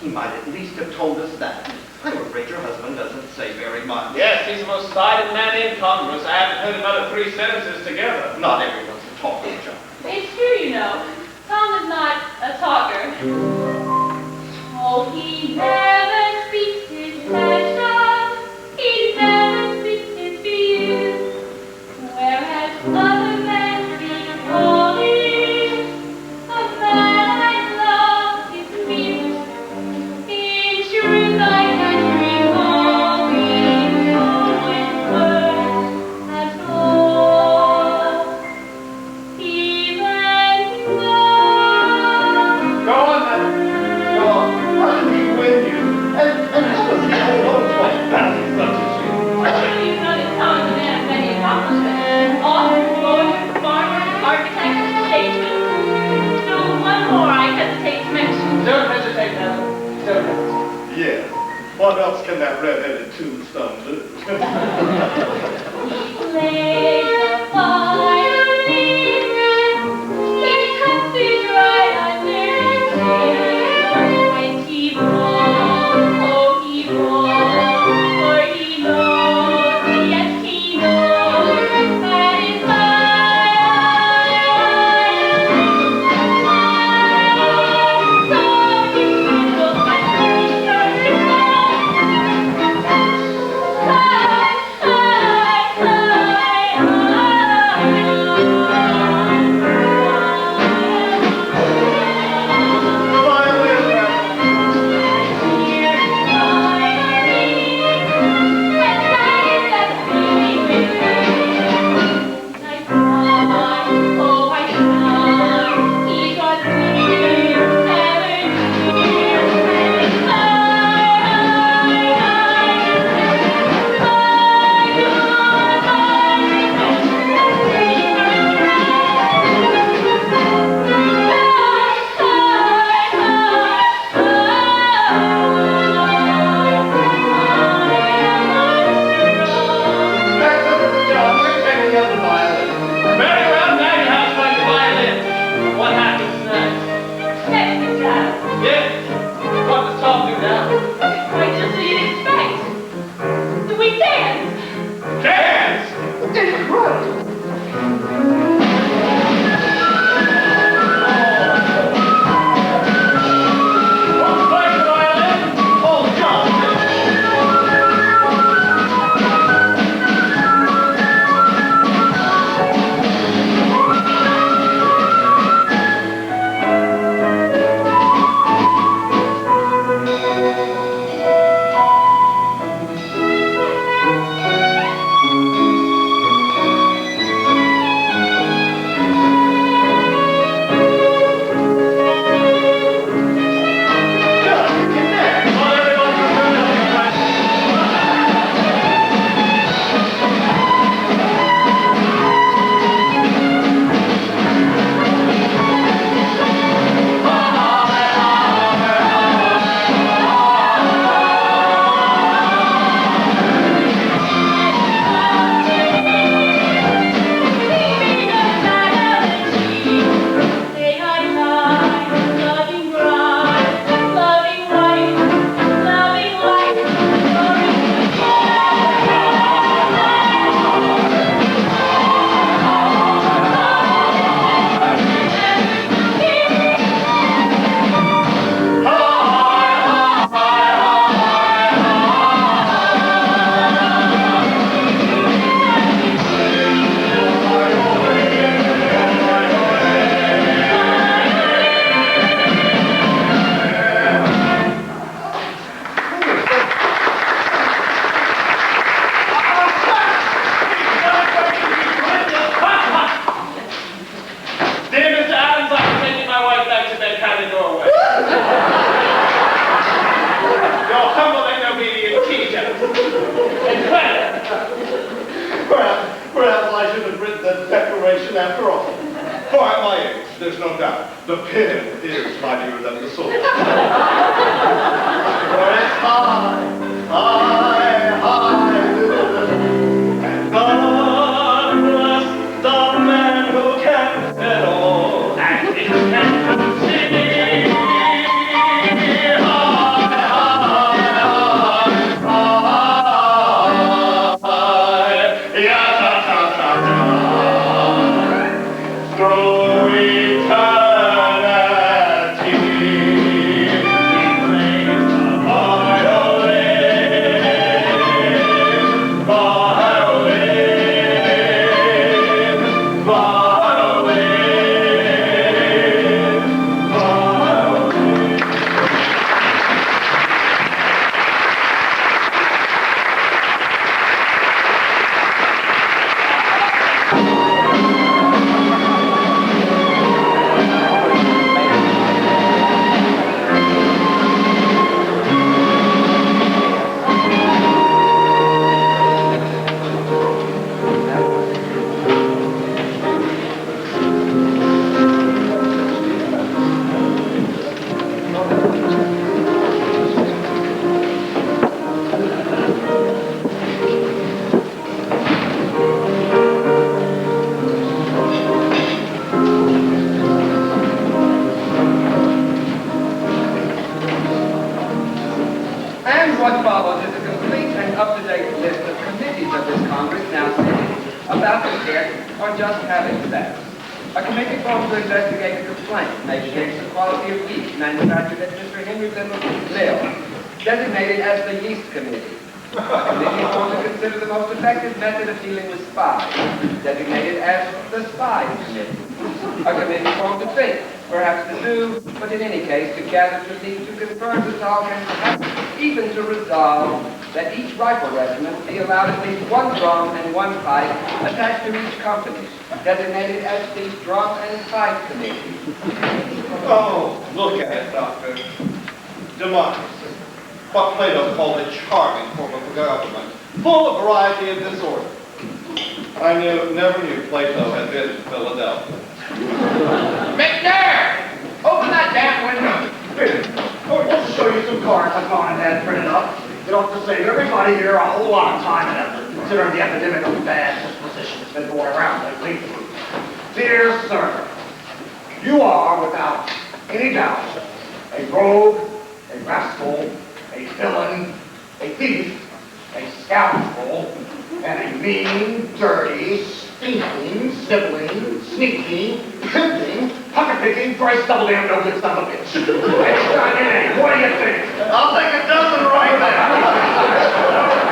E: He might at least have told us that. I'm afraid your husband doesn't say very much.
A: Yes, he's the most cited man in Congress. I haven't heard another 3 sentences together.
E: Not everyone's a talker, John.
D: It's true, you know. Tom is not a talker. Oh, he never speaks his passion. He never speaks his views. Whereas other men speak always, a man I love is mute. In truth, I can recall no words at all. Even though
A: Go on, madam.
E: Go on. How did he win you? And how does he hold on to a balance such as you?
D: Surely you know that Tom is a man of many accomplishments. Author, lawyer, farmer, architect, statesman. No, one more I hesitate to mention.
A: Don't hesitate, madam. Don't hesitate.
E: Yes. What else can that red-headed tombstone do?
D: He plays the violin. He cuts it right under his chin. And he rolls, oh he rolls, for he knows, yes he knows, that his violin.
A: by the doorway. Your humble and obedient teacher. And
C: Perhaps I should have written the Declaration after all. For at my age, there's no doubt, the pen is mightier than the sword. For it's high, and God bless the man who can fiddle, and he can sing. Through eternity, he plays the violin, violin, violin, violin.
I: And what follows is a complete and up-to-date list of committees of this Congress now sitting, about to sit, or just having sex. A committee formed to investigate a complaint made against the quality of yeast manufactured at Mr. Henry Littleton's mill, designated as the Yeast Committee. A committee formed to consider the most effective method of dealing with spies, designated as the Spies Committee. A committee formed to think, perhaps to do, but in any case to gather, to meet, to confirm, to solve, and perhaps even to resolve that each rifle regiment be allowed at least one drum and one pipe attached to each company, designated as the Drum and Pipe Committee.
C: Oh, look at it, Doctor. Democracy. What Plato called a charming form of government, full of variety and disorder. I never knew Plato had been to Philadelphia.
L: McNair! Open that damn window.
G: Oh, just to show you some cards I've gone and had printed up. It ought to save everybody here a whole lot of time and effort, considering the epidemic of bad disposition that's been going around lately. Dear sir, you are, without any doubt, a rogue, a rascal, a villain, a thief, a scoundrel, and a mean, dirty, stinking, sniveling, sneaky, pimping, pocket-picking, thrice double-damn no-good son of a bitch. Hey, what do you think?
C: I'll take a dozen right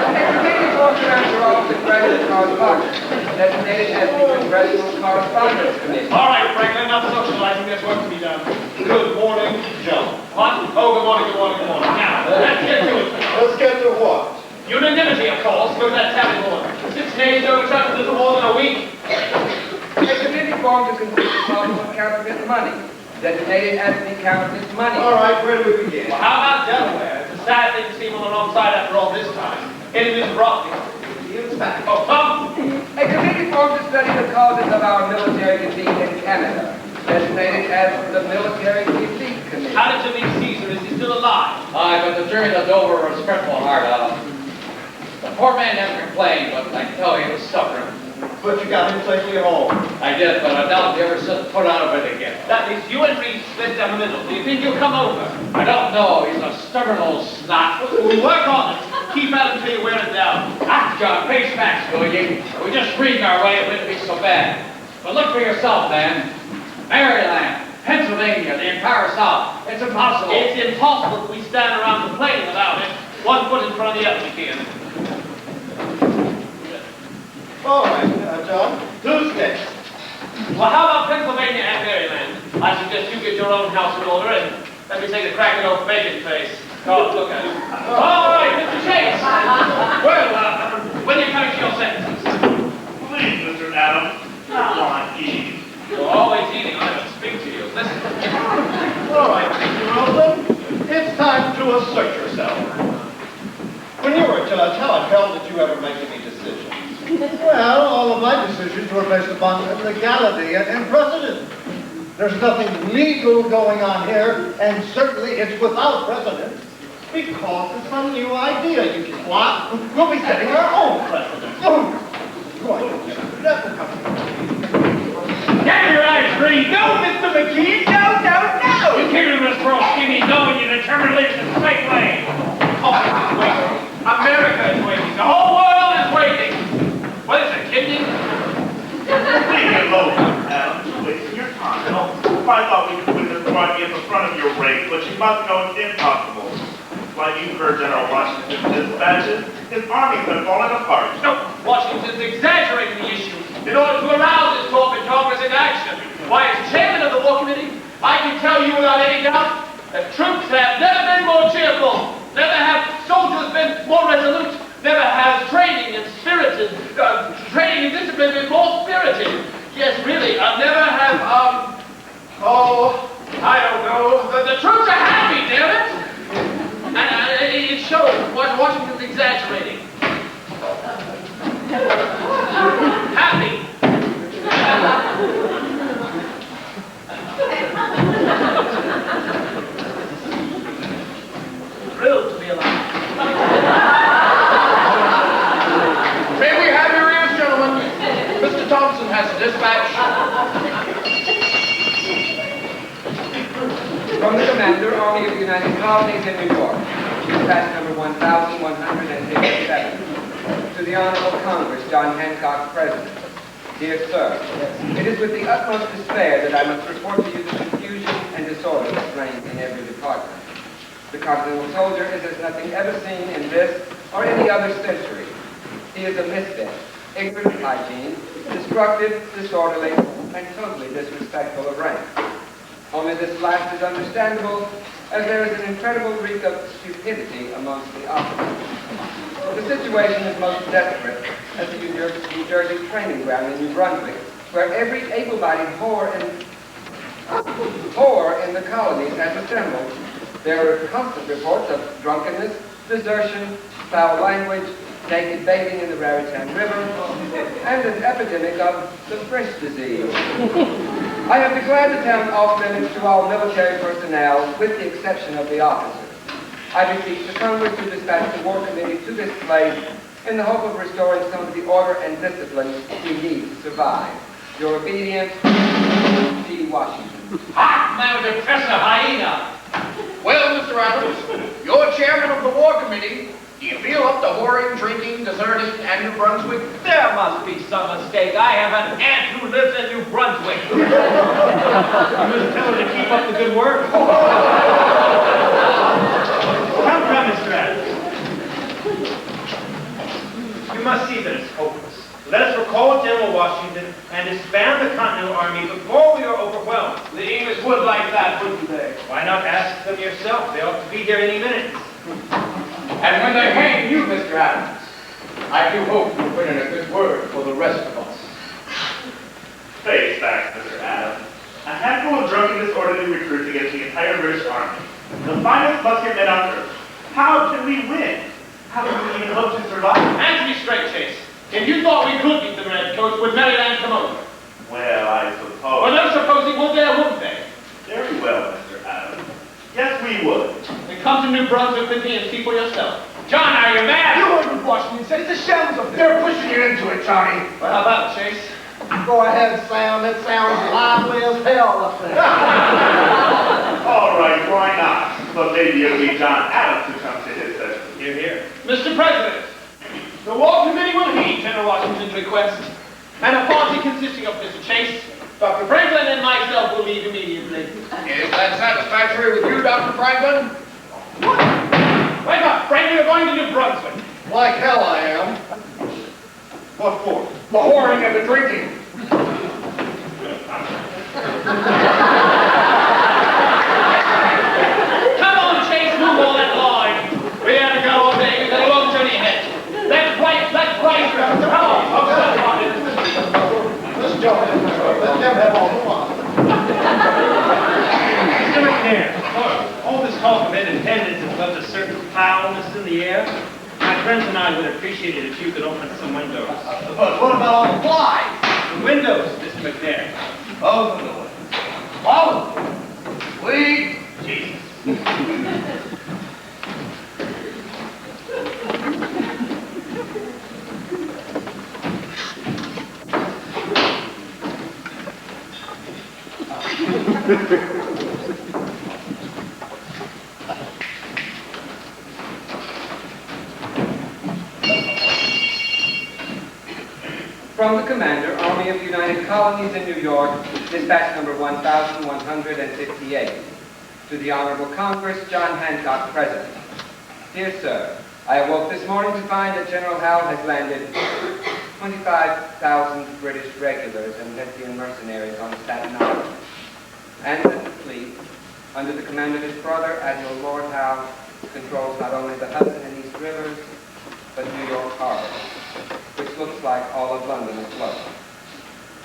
I: A committee formed to answer all congressional correspondence, designated as the Congressional Correspondence Committee.
A: All right, Franklin, enough socializing. There's work to be done.
C: Good morning, John.
A: What? Oh, good morning, good morning, good morning. Now, let's get to it.
C: Let's get to what?
A: Unanimity, of course. Go to that tally board. 6 days overturned, little more than a week.
I: A committee formed to consider the problem of counterfeit money, designated as the counterfeit money.
C: All right, where do we begin?
A: Well, how about Delaware? It's a sad thing to see him on the wrong side after all this time. Enemies brought me.
C: It's back.
A: Oh, Tom!
I: A committee formed to study the causes of our military defeat in Canada, designated as the Military Defeat Committee.
A: How did you meet Caesar? Is he still alive?
B: Aye, but the jury looked over a respectful heart. The poor man never complained, but I can tell he was suffering.
C: But you got him safely home.
B: I did, but I doubt he ever set foot out of it again.
A: That means you and Reed split down the middle. Do you think he'll come over?
B: I don't know. He's a stubborn old snot.
A: We work on it. Keep at it until you wear it down.
B: Ah, John, face facts, will you? We're just reading our way. It wouldn't be so bad. But look for yourself, man. Maryland, Pennsylvania, the entire South. It's impossible.
A: It's impossible if we stand around complaining about it. One foot in front of the other, kid.
C: All right, John. Who's next?
A: Well, how about Pennsylvania and Maryland? I suggest you get your own house in order and let me take a crack at old bacon face. Oh, look at it. All right, Mr. Chase. Well, when are you coming to your sentences?
J: Please, Mr. Adams, not while I'm eating.
A: You're always eating. I never speak to you. Listen.
C: All right, Mr. Wilson, it's time to assert yourself. When you were a judge, how in hell did you ever make any decisions? Well, all of my decisions were based upon legality and precedent. There's nothing legal going on here, and certainly it's without precedent, because it's a new idea. You plot, we'll be setting our own precedent. Go on.
H: Get your eyes green. No, Mr. McKee. No. You came to this world skinny, knowing you determined to live in the straight lane. Oh, wait. America is waiting. The whole world is waiting. What is it, kidney?
J: Leave me alone, Adam. You're wasting your time. If I thought we could win this war in the front of your race, but you must know it's impossible. Like you've heard General Washington's dispatches, his armies have fallen apart.
A: No, Washington's exaggerating the issue in order to arouse his torpid Congress into action. Why, as chairman of the War Committee, I can tell you without any doubt that troops have never been more cheerful, never have soldiers been more resolute, never has training and discipline been more spirited. Yes, really, never have, I don't know, the troops are happy, damn it! And it shows Washington's exaggerating. Happy. Thrilled to be alive.
L: May we have your ears, gentlemen? Mr. Thompson has a dispatch.
I: From the Commander, Army of the United Colonies in New York, dispatch number 1157. To the Honorable Congress, John Hancock, President. Dear Sir, it is with the utmost despair that I must report to you the confusion and disorder that reign in every department. The Continental soldier is as nothing ever seen in this or any other century. He is a misfit, ignorant of hygiene, destructive, disorderly, and totally disrespectful of rank. Only this last is understandable, as there is an incredible reek of stupidity amongst the officers. The situation is most desperate at the New Jersey training ground in New Brunswick, where every able-bodied whore in the colonies has assembled. There are constant reports of drunkenness, desertion, foul language, naked bathing in the Raritan River, and an epidemic of the French disease. I have declared the town off-limits to all military personnel, with the exception of the officers. I beseech the Congress to dispatch the War Committee to this place in the hope of restoring some of the order and discipline we need to survive. Your obedient, G. Washington.
A: Hot, Madam Professor Hyena!
L: Well, Mr. Adams, you're chairman of the War Committee. Do you feel up to whoring, drinking, deserting, and New Brunswick?
H: There must be some mistake. I have an aunt who lives in New Brunswick. You must tell her to keep up the good work. Come, Mr. Adams. You must see that it's hopeless. Let us recall General Washington and disband the Continental Army before we are overwhelmed.
B: The English would like that, wouldn't they?
H: Why not ask them yourself? They ought to be here any minute.
B: And when they hang you, Mr. Adams, I do hope you'll put in a good word for the rest of us.
J: Face facts, Mr. Adams. A handful of drunken, disorderly recruits against the entire British Army. The finest musket men on earth. How can we win? How can we even hope to survive?
A: Answer me straight, Chase. If you thought we could beat the Redcoats, would Maryland come over?
J: Well, I suppose.
A: Well, they're supposing would they or wouldn't they?
J: Very well, Mr. Adams. Yes, we would.
A: Then come to New Brunswick with me and see for yourself. John, are you mad?
G: You heard what Washington said. It's a shambles up there. They're pushing you into it, Johnny.
A: Well, how about it, Chase?
C: Go ahead, Sam. It sounds lively as hell up there.
J: All right, why not? But maybe it'll be John Adams who comes to his session.
H: You're here.
A: Mr. President, the War Committee will heed General Washington's request, and a party consisting of Mr. Chase, Dr. Franklin, and myself will leave immediately.
L: Is that satisfactory with you, Dr. Franklin?
A: Wait up, Franklin, you're going to New Brunswick.
C: Like hell I am. What for?
G: The whoring and the drinking.
A: Come on, Chase, move all that line. We had to go all day. We've got a long journey ahead. Let's right. Come on.
C: Let's go. Let them have all the fun.
H: Mr. McNair, talk of independence has left a certain foulness in the air. My friends and I would appreciate it if you could open some windows.
G: But what about all the flies?
H: The windows, Mr. McNair.
G: Open the windows. All of them. Sweet Jesus.
I: From the Commander, Army of United Colonies in New York, dispatch number 1158. To the Honorable Congress, John Hancock, President. Dear Sir, I awoke this morning to find that General Howe has landed 25,000 British regulars and Hessian mercenaries on Staten Island, and that the fleet, under the command of his brother, Admiral Lord Howe, controls not only the Hudson and East Rivers, but New York Harbor, which looks like all of London afloat.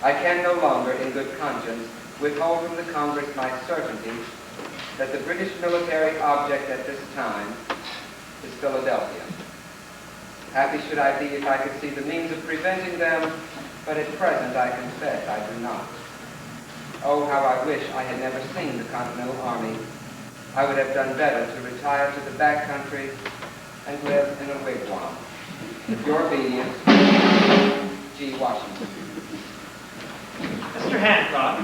I: I can no longer, in good conscience, withhold from the Congress my certainty that the British military object at this time is Philadelphia. Happy should I be if I could see the means of preventing them, but at present I confess I do not. Oh, how I wish I had never seen the Continental Army. I would have done better to retire to the back country and live in a wigwam. With your obedience, G. Washington.
H: Mr. Hancock,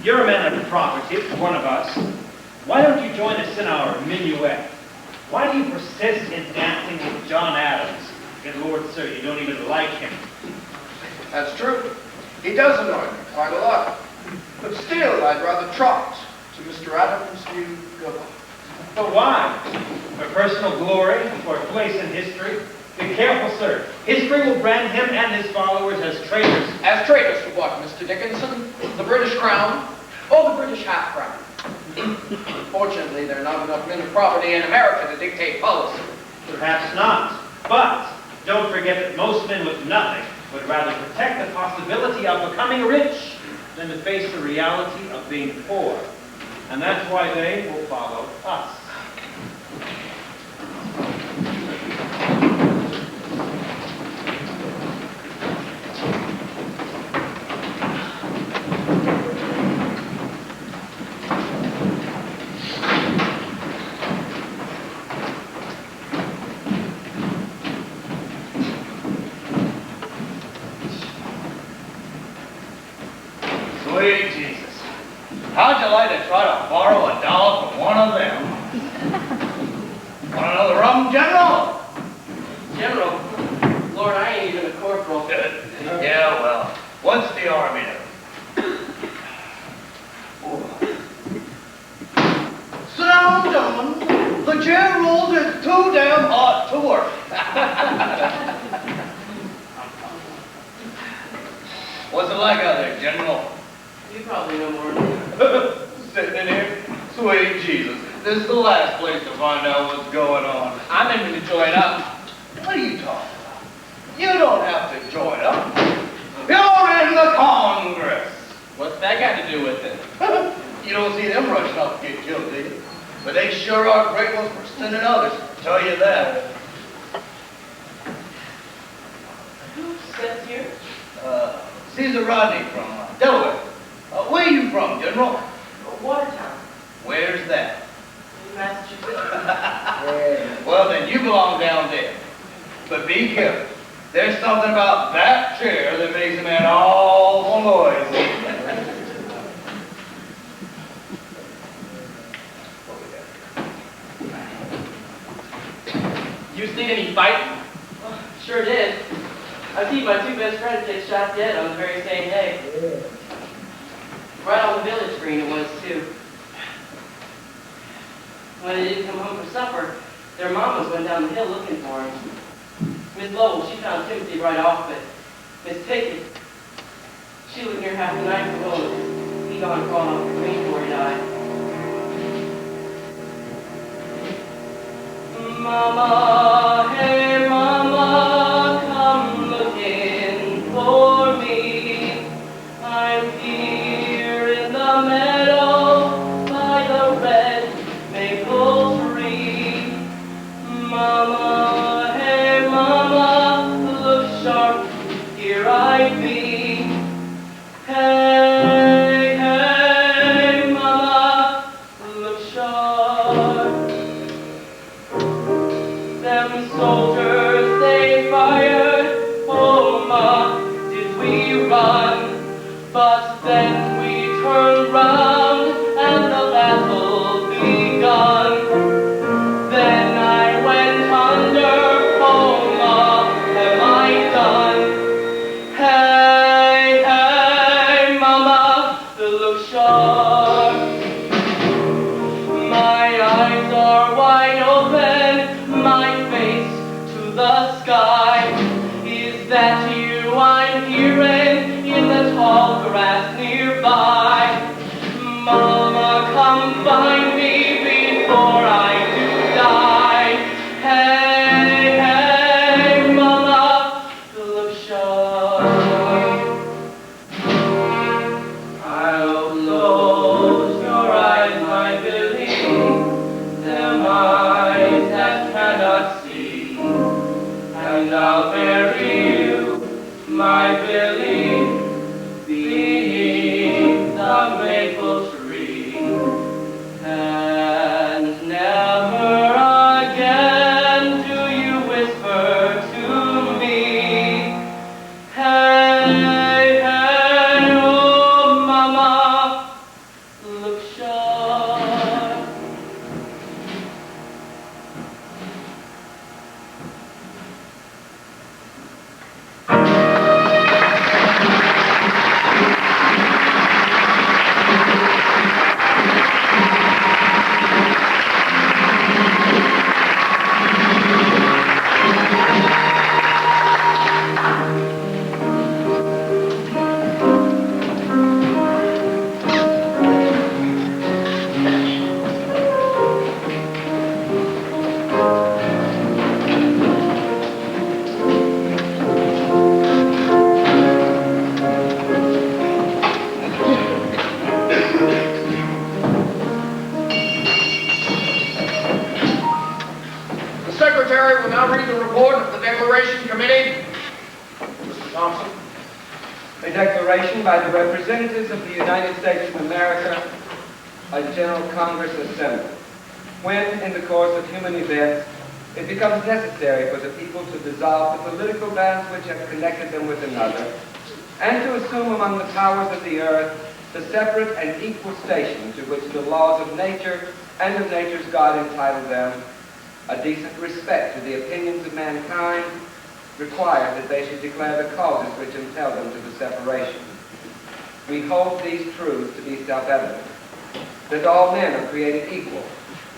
H: you're a man of property, one of us. Why don't you join us in our minuet? Why do you persist in dancing with John Adams? Good Lord, sir, you don't even like him.
L: That's true. He does annoy me quite a lot. But still, I'd rather trot to Mr. Adams' new government.
H: But why? For personal glory? For a place in history? Be careful, sir. History will brand him and his followers as traitors.
L: As traitors to what, Mr. Dickinson? The British crown? Or the British half-crown? Fortunately, there are not enough men of property in America to dictate policy.
H: Perhaps not. But don't forget that most men with nothing would rather protect the possibility of becoming rich than to face the reality of being poor. And that's why they will follow us.
G: Sweet Jesus. How'd you like to try to borrow $1 from one of them? Want another rum, General?
N: General, Lord, I ain't even a corporal.
G: Yeah, well, what's the Army do? Sound on. The General's is too damn hot to work. What's it like out there, General?
N: You probably know more than
G: Sitting in here? Sweet Jesus. This is the last place to find out what's going on.
N: I'm aiming to join up.
G: What are you talking about? You don't have to join up. You're in the Congress.
N: What's that got to do with it?
G: You don't see them rushing up to get killed, do you? But they sure are great ones for sending others, I'll tell you that.
N: Who sits here?
G: Caesar Rodney from Delaware. Where are you from, General?
N: Watertown,
G: Where's that?
N: Massachusetts.
G: Well, then you belong down there. But be careful. There's something about that chair that makes a man all noise.
N: You seen any fighting? Sure did. I seen my two best friends get shot dead on the very same day. Right on the village green it was, too. When they didn't come home for supper, their mamas went down the hill looking for him. Miss Lowell, she found Timothy right off, but Miss Pickett, she was near half the night for home. He gone crawling off the green before he died. Mama, hey mama, come looking for me. I'm here in the meadow by the red My eyes are wide open, my face to the sky. Is that you I'm hearing in the tall grass nearby? Mama, come find me before I do die. Hey, hey, Mama, look shy. I'll close your eyes, my Billy, them eyes that cannot see, and I'll bury you, my Billy, beneath the maple tree, and never again do you whisper to me, hey, hey, oh mama, look shy.
L: The Secretary will now read the report of the Declaration Committee. Mr. Thompson.
I: A declaration by the representatives of the United States of America, a General Congress assembled. When, in the course of human events, it becomes necessary for the people to dissolve the political bands which have connected them with another, and to assume among the powers of the earth the separate and equal station to which the laws of nature and of nature's God entitle them, a decent respect to the opinions of mankind requires that they should declare the causes which impel them to the separation. We hold these truths to be self-evident, that all men are created equal,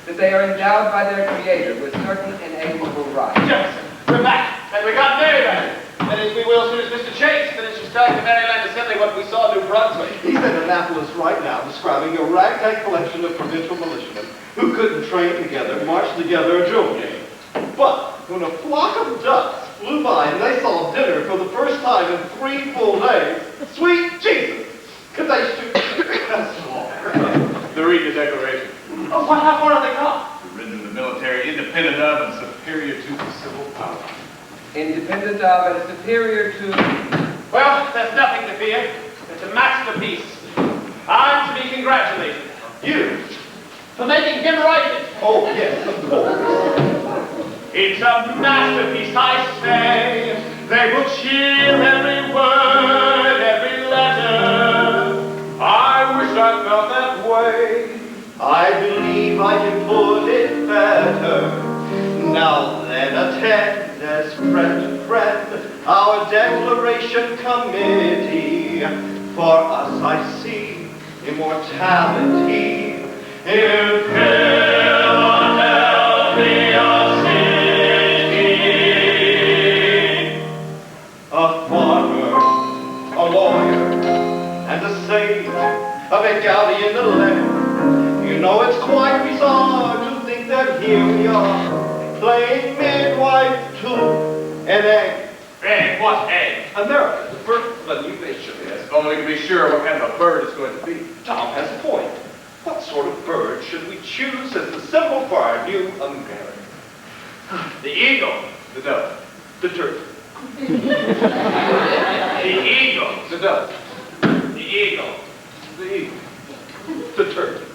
I: that they are endowed by their Creator with certain inalienable rights.
A: Jefferson, we're back, and we got Maryland. That is, we will as soon as Mr. Chase finishes telling the Maryland Assembly what we saw in New Brunswick.
E: He's in Annapolis right now describing a ragtag collection of provincial militiamen who couldn't train together, march together, or drill game. But when a flock of ducks flew by and they saw dinner for the first time in 3 full days, sweet Jesus, could they shoot? That's all.
F: The read the Declaration.
A: Oh, how far have they come?
F: Written in the military, independent of and superior to the civil power.
I: Independent of and superior to...
A: Well, there's nothing to fear. It's a masterpiece. I'm to be congratulated.
E: You?
A: For making him write it.
E: Oh, yes, of course.
A: It's a masterpiece, I say. They will cheer every word, every letter. I wish I felt that way.
E: I believe I can put it better. Now then, attend as friend to friend our Declaration Committee. For us I see immortality in Philadelphia City. A farmer, a lawyer, and a sage, a Bengali in the land. You know it's quite bizarre to think that here we are, playing midwife to an egg.
A: Egg? What egg?
E: America, the birth of a new nation.
F: Yes, if only we can be sure what kind of a bird it's going to be.
E: Tom has a point. What sort of bird should we choose as the symbol for our new America?
A: The eagle.
F: The dove.
E: The turkey.
A: The eagle.
F: The dove.
A: The eagle.
E: The eagle. The turkey.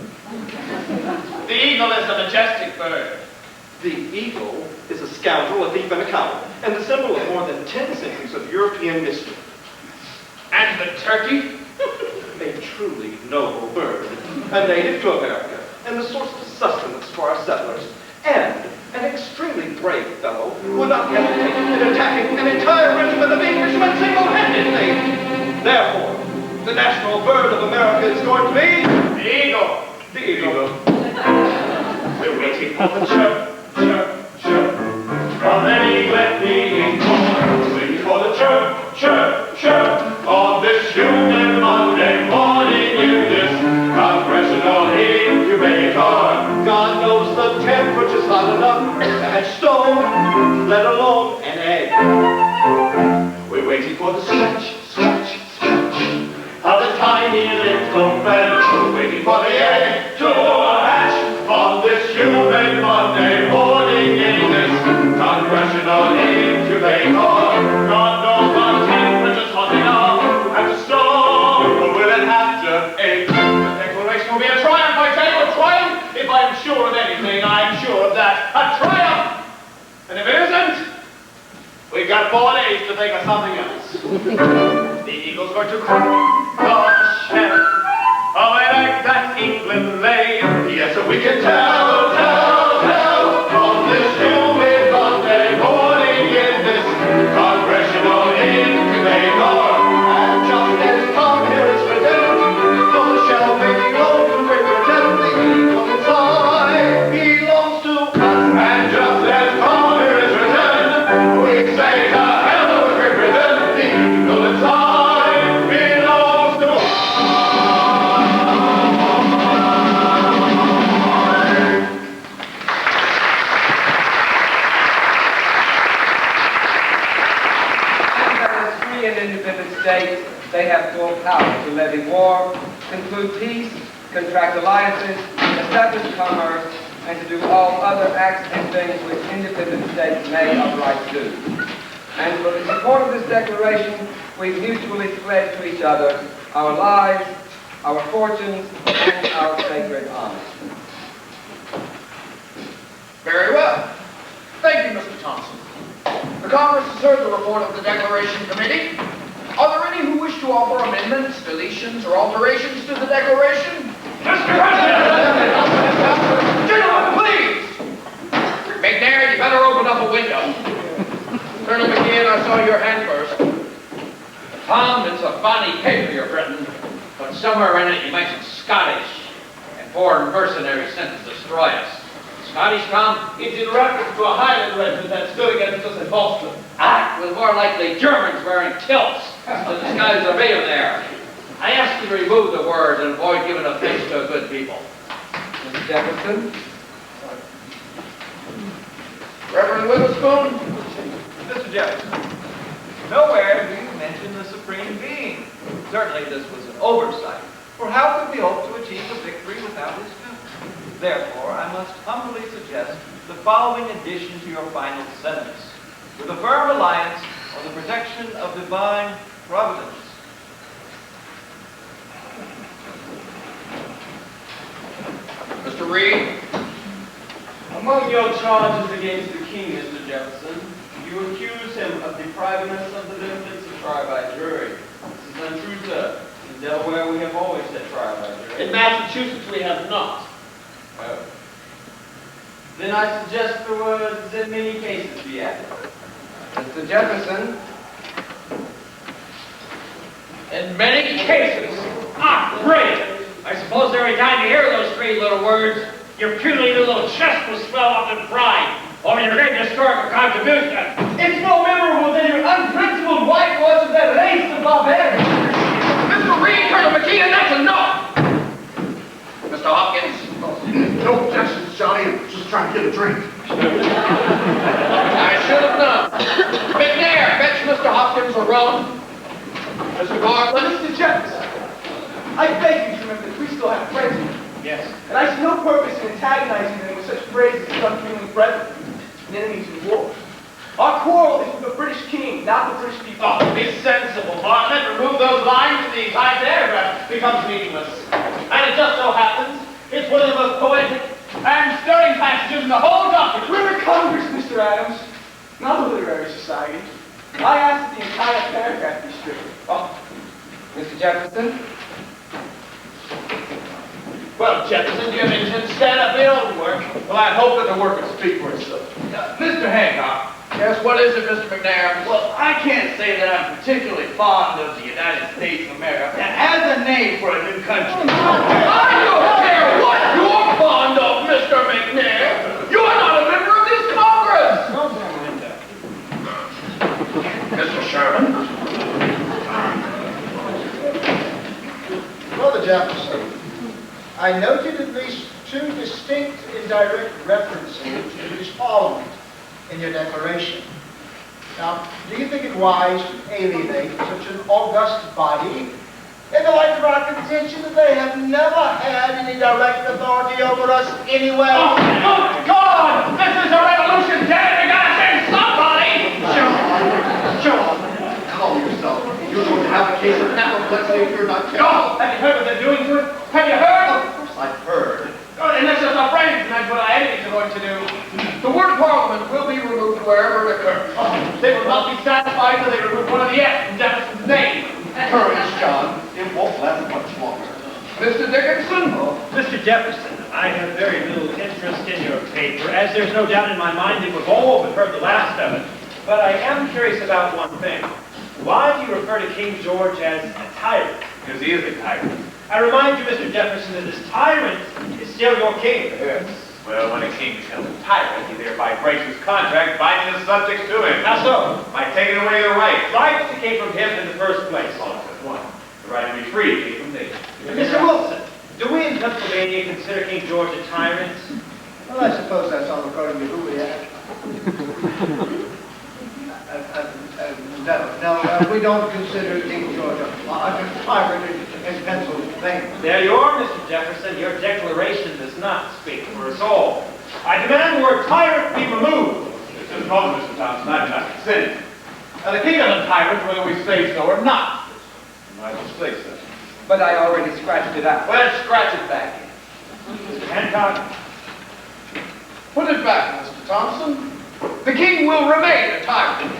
A: The eagle is a majestic bird.
E: The eagle is a scoundrel, a thief, and a coward, and the symbol of more than 10 centuries of European mystery.
A: And the turkey?
E: A truly noble bird, a native to America, and the source of sustenance for our settlers, and an extremely brave fellow who would not hesitate in attacking an entire regiment of Englishmen single-handedly. Therefore, the national bird of America is going to be...
A: The the chirp, chirp, chirp of any glad being born. Waiting for the chirp, chirp, chirp on this human Monday morning in this congressional incubator. God knows the temperature's hot enough to hatch stone, let alone an egg. We're waiting for the scratch, scratch, scratch of the tiny little bell. We're waiting for the egg to hatch on this human Monday morning in this congressional incubator. God knows the temperature's hot enough and the storm will have to end. The declaration will be a triumph, I tell you, a triumph. If I'm sure of anything, I'm sure of that. A triumph! And if it isn't, we've got 4 days to think of something else. The eagle's going to crack the shell of an egg that England laid. Yes, we can tell from this humid Monday morning in this congressional incubator. And just as Tom here is present, though the shell may be low to represent the eagle inside belongs to us. And just as Tom here is present, we say to hell with represent the eagle inside belongs to us.
I: Free and independent states, they have full power to levy war, conclude peace, contract alliances, establish commerce, and to do all other acts and things which independent states may of right do. And for the support of this declaration, we mutually pledge to each other our lives, our fortunes, and our sacred honor.
L: Very well. Thank you, Mr. Thompson. The Congress has heard the report of the Declaration Committee. Are there any who wish to offer amendments, deletions, or alterations to the Declaration? Mr. President! Gentlemen, please! McNair, you better open up a window. Colonel McKeon, I saw your hand first.
B: Tom, it's a bonny paper you're written, but somewhere in it you mention Scottish, and foreign mercenaries sent to destroy us. Scottish, Tom?
A: It's in reference to a Highland regiment that stood against us in Boston.
B: Ah, it was more likely Germans wearing kilts to disguise their being there. I ask you to remove the words and avoid giving offense to a good people.
I: Mr. Jefferson?
L: Reverend Witherspoon?
M: Mr. Jefferson, nowhere do you mention the Supreme Being. Certainly this was an oversight, for how could we hope to achieve a victory without his help? Therefore, I must humbly suggest the following addition to your final sentence, with a firm reliance on the protection of divine providence.
L: Mr. Reed?
A: Among your charges against the king, Mr. Jefferson, you accuse him of depriving us of the benefits of trial by jury. This is untrue, sir. In Delaware, we have always had trial by jury. In Massachusetts, we have not. Oh. Then I suggest the words in many cases be added.
I: Mr. Jefferson?
B: In many cases. Ah, great! I suppose every time you hear those 3 little words, your puny little chest will swell up in pride over your great historical contribution.
A: It's more memorable than your unprincipled whitewash of that race of barbarians.
L: Mr. Reed, Colonel McKeon, that's enough! Mr. Hopkins?
G: No objections, Johnny. I'm just trying to get a drink.
L: I should have known. McNair, fetch Mr. Hopkins a rum. Mr. Bartlett?
E: Mr. Jefferson, I beg you to remember that we still have friends here.
B: Yes.
E: And I see no purpose in antagonizing them with such phrases as unfeeling brethren and enemies in war. Our quarrel is with the British king, not the British people.
A: Oh, be sensible, Bartlett. Remove those lines and the entire paragraph becomes meaningless. And it just so happens it's one of the most poetic and stirring passages in the whole document.
E: We're a Congress, Mr. Adams, not a literary society. I ask that the entire paragraph be stricken.
I: Oh. Mr. Jefferson?
A: Well, Jefferson, do you have anything to stand up your own work? Well, I hope that the work will speak for itself.
L: Mr. Hancock. Yes, what is it, Mr. McNair?
O: Well, I can't say that I'm particularly fond of the United States of America as a name for a new country.
L: I don't care what you're fond of, Mr. McNair. You
C: I noted at least two distinct indirect references to British Parliament in your declaration. Now, do you think it wise to alienate such an august body in the light of our contention that they have never had any direct authority over us anywhere?
A: Oh, good God! This is a revolution, damn it! You gotta send somebody!
C: John, calm yourself. You don't have a case of apoplexy if you're not
A: No!
C: careful.
A: Have you heard what they're doing to it? Have you heard?
C: Of course I've heard.
A: Oh, and this is our friends, and that's what our enemies are going to do.
L: The word parliament will be removed wherever it occurs.
A: Oh, they will not be satisfied till they remove one of the F from Jefferson's name.
C: Courage, John. It won't last much longer.
L: Mr. Dickinson?
H: Mr. Jefferson, I have very little interest in your paper, as there's no doubt in my mind that we've all but heard the last of it. But I am curious about one thing. Why do you refer to King George as a tyrant?
F: Because he is a tyrant.
H: I remind you, Mr. Jefferson, that this tyrant is still your king.
F: Yes. Well, when a king becomes a tyrant, he thereby breaks his contract, binding his subjects to him.
H: How so?
F: By taking away their rights.
H: Rights that came from him in the first place.
F: All except one. The right to be free came from nature.
H: Mr. Wilson, do we in Pennsylvania consider King George a tyrant?
C: Well, I suppose that's all according to who we ask. No, we don't consider King George a tyrant in Pennsylvania.
H: There you are, Mr. Jefferson. Your declaration does not speak for us all. I demand the word tyrant be removed.
F: This is wrong, Mr. Thompson. I do not consent it. Now, the king is a tyrant whether we say so or not. And I will say so.
I: But I already scratched it out.
L: Well, let's scratch it back in.
H: Mr. Hancock?
L: Put it back, Mr. Thompson. The king will remain a tyrant.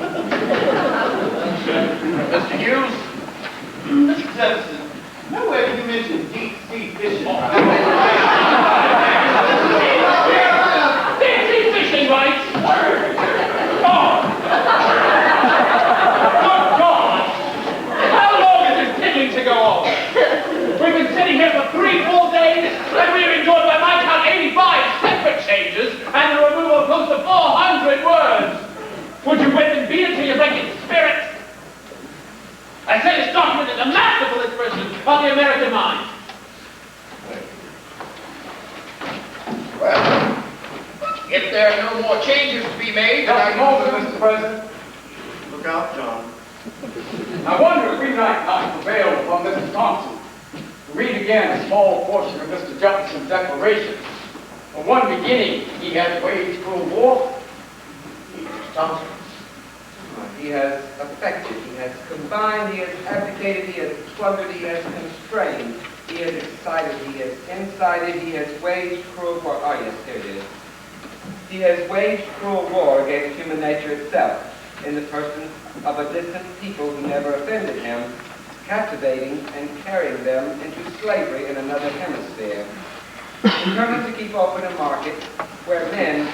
L: Mr. Hughes?
A: Mr. Jefferson, nowhere did you mention deep sea fishing. Deep sea fishing, right? Oh! Good God! How long is this tiddling to go on? We've been sitting here for 3 full days, and we've enjoyed by my count 85 separate changes, and the removal of close to 400 words. Would you whip and beat it till you break its spirit? I say this document is a masterful expression of the American mind.
L: Well, if there are no more changes to be made, then
B: Just a moment, Mr. President.
C: Look out, John.
B: I wonder if we might not prevail upon Mr. Thompson to read again a small portion of Mr. Jefferson's declaration. For one beginning, he has waged cruel war.
C: Mr. Thompson.
I: He has affected, he has combined, he has abdicated, he has plundered, he has constrained, he has excited, he has incited, he has waged cruel war. Oh yes, here it is. He has waged cruel war against human nature itself in the person of a distant people who never offended him, captivating and carrying them into slavery in another hemisphere. Determined to keep open a market where men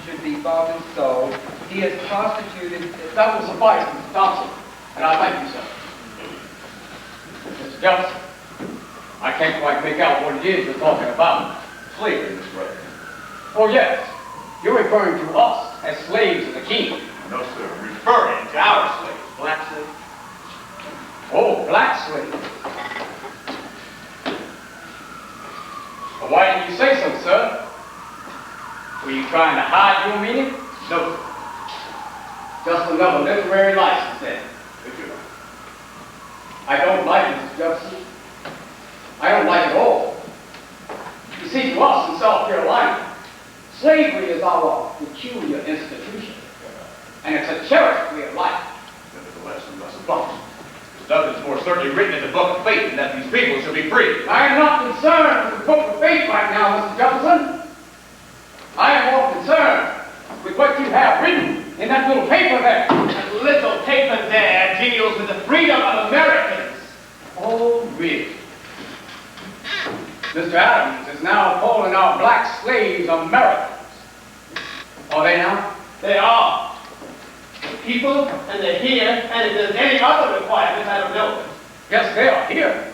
I: should be bought and sold, he has prostituted...
B: That will suffice, Mr. Thompson, and I thank you, sir. Mr. Jefferson, I can't quite make out what it is you're talking about.
F: Slavery, Mr. President.
B: Oh, yes, you're referring to us as slaves of the king.
F: No, sir. Referring to our slaves. Black slaves.
B: Oh, black slaves. Well, why didn't you say so, sir? Were you trying to hide your meaning?
F: No, sir.
B: Just another literary license, then.
F: If you like.
B: I don't like it, Mr. Jefferson. I don't like it at all. You see, to us in South Carolina, slavery is our peculiar institution. And it's a cherished way of life.
F: Nevertheless, we must abolish it. Because nothing's more certainly written in the Book of Fate than that these people shall be free.
B: I am not concerned with the Book of Fate right now, Mr. Jefferson. I am more concerned with what you have written in that little paper there.
A: That little paper there deals with the freedom of Americans.
B: Oh, really? Mr. Adams is now calling our black slaves Americans. Are they now?
A: They are. The people, and they're here, and if there's any other requirements, I don't know.
B: Yes, they are here.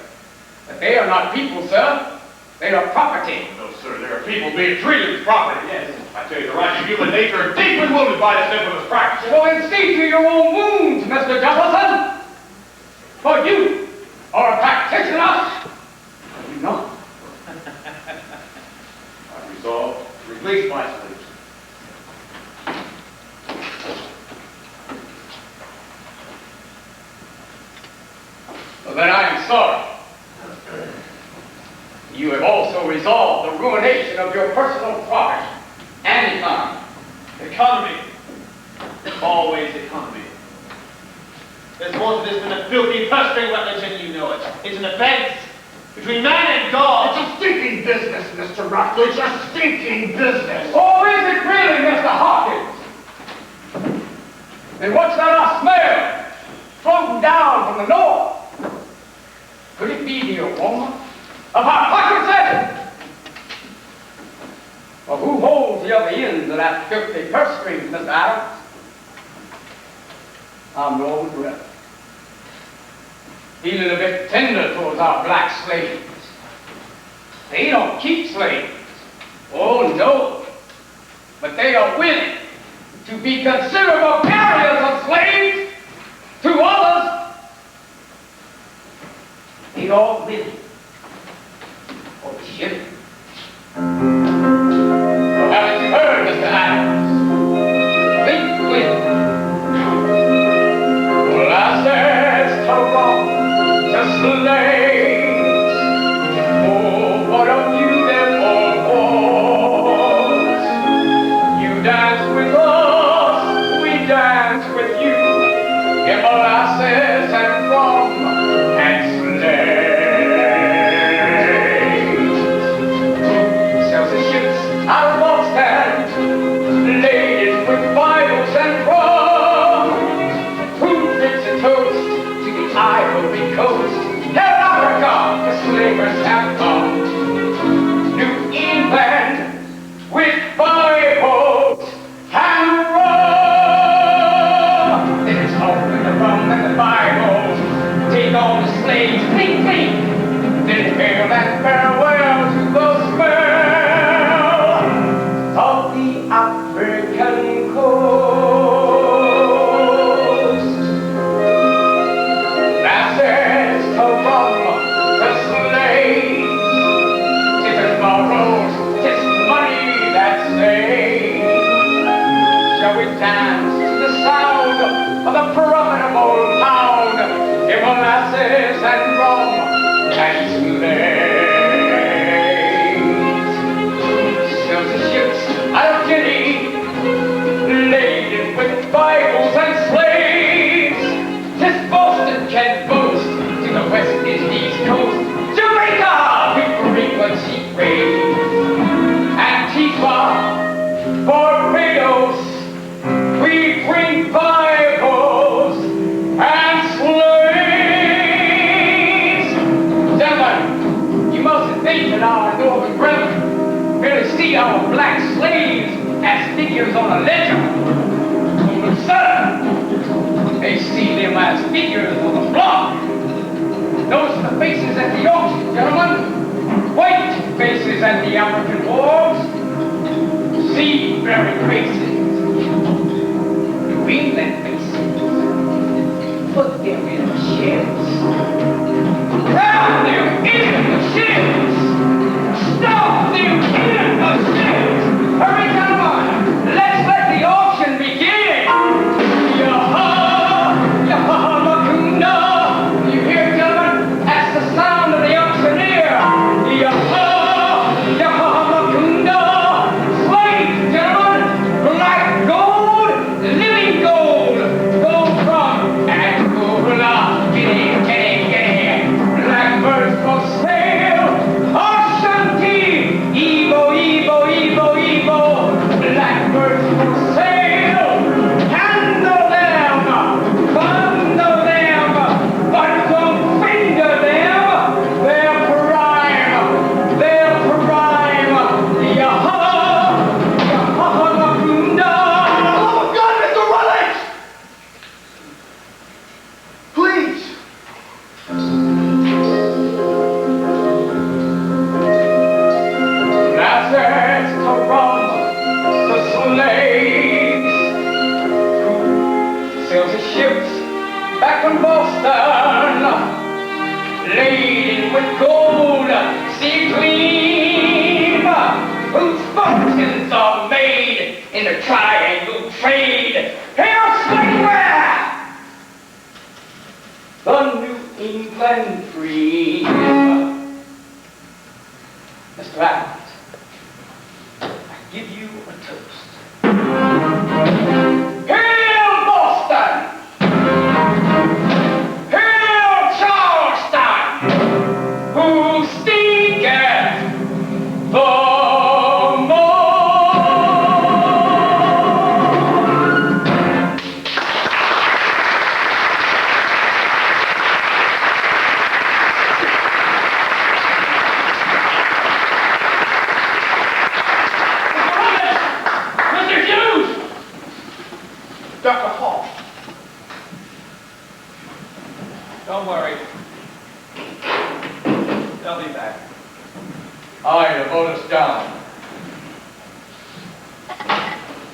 B: But they are not people, sir. They are property.
F: No, sir. There are people being treated as property. Yes. I tell you, the rights of human nature are deeply wounded by this infamous practice.
B: Well, then see to your own wounds, Mr. Jefferson. For you are a practitioner. Are you not? Please, my slaves. Well, then I am sorry. You have also resolved the ruination of your personal property and economy.
A: Economy. Always economy. This water has been a filthy, pestering religion, you know it. It's an offense between man and God.
G: It's a stinking business, Mr. Rutledge, a stinking business.
B: Oh, is it really, Mr. Hawkins? And what's that I smell floating down from the north? Could it be the aroma of hypocrisy? Well, who holds the other ends of that filthy purse string, Mr. Adams? I'm Norman Grell. Feeling a bit tender towards our black slaves. They don't keep slaves. Oh, no. But they are willing to be considerable carriers of slaves to others. They are willing for the ship. Well, haven't you heard, Mr. Adams? Think with. Well, I said, to slaves. Oh, what of you then, boys? You dance with us, we dance with you. Give molasses and rum and slaves. Sells the ships out of Boston, laden with Bibles and rum. Who drinks a toast to the Ivory Coast? Here in Africa, the slavers have come. New England with Bibles and rum. Then it's open the rum and the Bibles. Take all the slaves, clean, clean. Then hail and farewell to the smell of the African coast. Shall we dance to the sound of the profitable pound in molasses and rum and slaves? Sails the ships out of Guinea, laden with Bibles and slaves. 'Tis Boston can boast to the West Indies coast. Jamaica, we frequent sheep raid. Antigua, Barbados, we bring Bibles and slaves. Gentlemen, you mustn't think that our northern brethren really see our black slaves as figures on a ledger. No, sir, they see them as figures on the block. Notice the faces at the auction, gentlemen. White faces at the African wharves. Sea-faring faces. New England faces. Put them in the ships. Drown them in the ships. Stop them in the ships. Hurry, gentlemen. Let's let the auction begin. Yaha, yaha, Makunda. You hear, gentlemen? That's the sound of the auctioneer. Yaha. Laden with gold, sea gleam, whose functions are the triangle trade. Hail Slingware! The New England Free. Mr. Adams, I give you a toast. Hail Boston! Hail Charleston! Who stinketh the
A: Dr. Hall.
M: Don't worry. They'll be back.
O: Aye, the vote is down.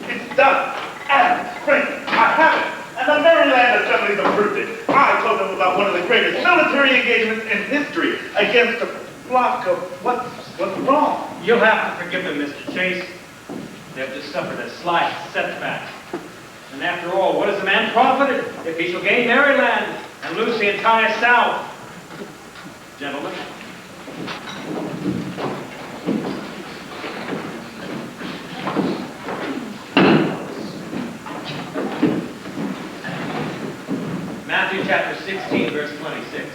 J: It's done. Adams, Franklin, I have it. And the Maryland Assembly's approved it. I told them about one of the greatest military engagements in history against a flock of what's wrong.
H: You'll have to forgive them, Mr. Chase. They've just suffered a slight setback. And after all, what has a man profited if he shall gain Maryland and lose the entire South? Gentlemen. Matthew chapter 16, verse 26.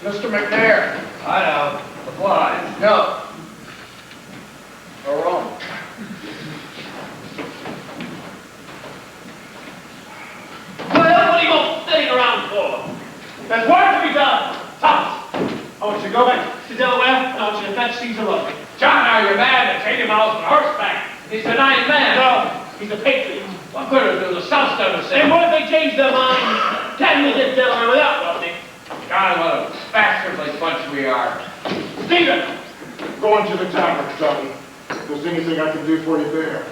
G: Mr. McNair.
O: I know.
G: The flies. No. Or wrong.
A: Well, what are you all sitting around for? There's work to be done. Thomas, I want you to go back to Delaware, and I want you to fetch Caesar Rugby.
B: John, are you mad at 80 miles on horseback? He's a ninth man.
A: No, he's a patriot.
B: What good is it? The South's done the same.
A: And what if they change their minds? Can we get Delaware without Rugby?
B: God, what a bastardly bunch we are.
A: Stephen!
P: Going to the tavern, Johnny. If there's anything I can do for you there,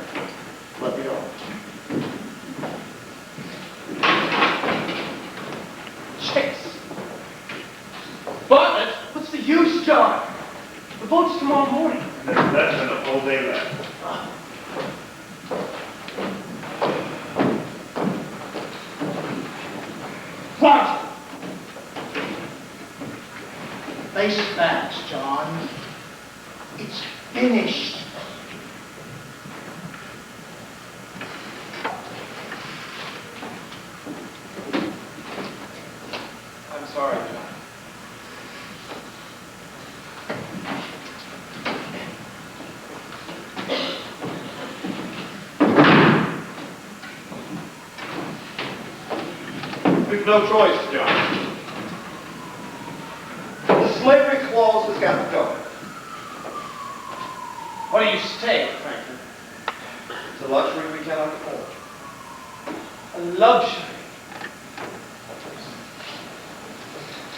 P: let me know.
A: Chase. Bartlett, what's the use, John? The boat's tomorrow morning.
J: There's less than a full day left.
A: What?
C: Face facts, John. It's finished.
M: I'm sorry, John.
E: We've no choice, John. The slavery clause has got to go.
A: What do you stay, Franklin?
E: It's a luxury we cannot afford.
A: A luxury.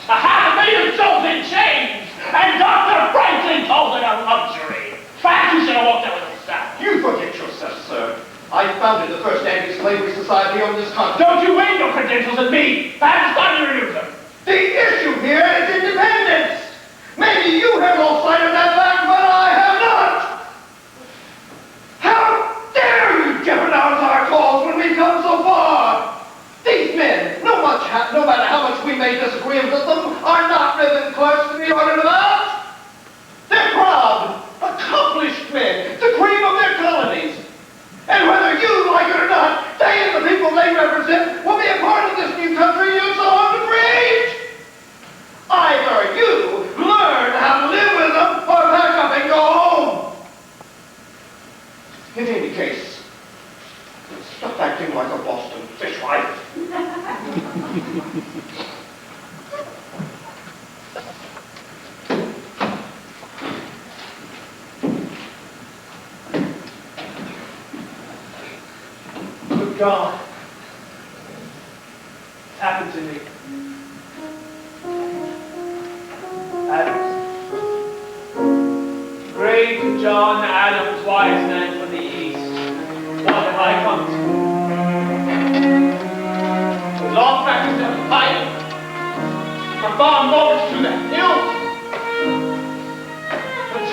A: $500,000 souls in chains, and Dr. Franklin called it a luxury. Fact, you should have walked out with a staff.
E: You forget yourself, sir. I founded the first anti-slavery society on this continent.
A: Don't you wave your credentials at me. I have time to use them.
E: The issue here is independence. Maybe you have lost sight of that fact, but I have not. How dare you jeopardize our cause when we've come so far? These men, no matter how much we may disagree with them, are not ribbon clerks to be ordered about. They're proud, accomplished men, the cream of their colonies. And whether you like it or not, they and the people they represent will be a part of this new country you so hard to create. Either you learn how to live with them or pack up and go home. In any case, stop acting like a Boston fishwife.
A: Good God. It's happened to me. Adams. Great John Adams, wise man from the East. What have I come to? With long practice as a pilot, from farm mortgage to the hills.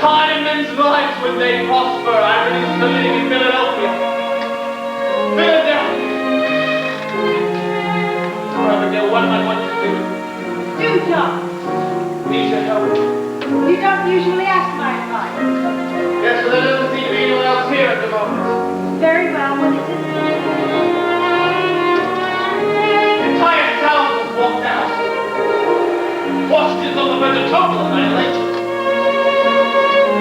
A: time in men's lives when they prosper. I released the living in Philadelphia. Philadelphia. Abigail, what am I going to do?
D: Do, John.
A: Need your help.
D: You don't usually ask my advice.
A: Yes, but there doesn't seem to be anyone else here at the moment.
D: Very well, what is it?
A: The entire South was walked out. Washington's on the verge of total annihilation.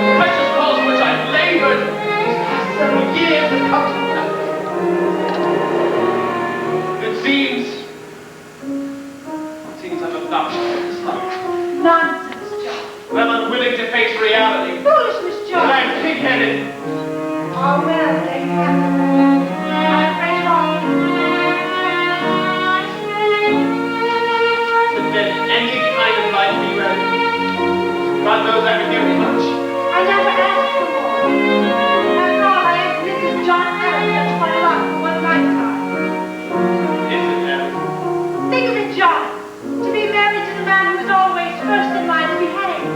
A: The precious cause for which I've labored these past several years has come to nothing. It seems I'm obnoxious at this life.
D: Nonsense, John.
A: I'm unwilling to face reality.
D: Foolishness, John.
A: And I'm pig-headed.
D: Oh, well, there you have it. I'm afraid wrong.
A: But then any kind of life be ready. God knows I can give you much.
D: I never asked for more. After all, I have Mrs. John Adams. That's quite a lot for one lifetime.
A: Is it, Mary?
D: Think of it, John. To be married to the man who was always first in line to be hanged.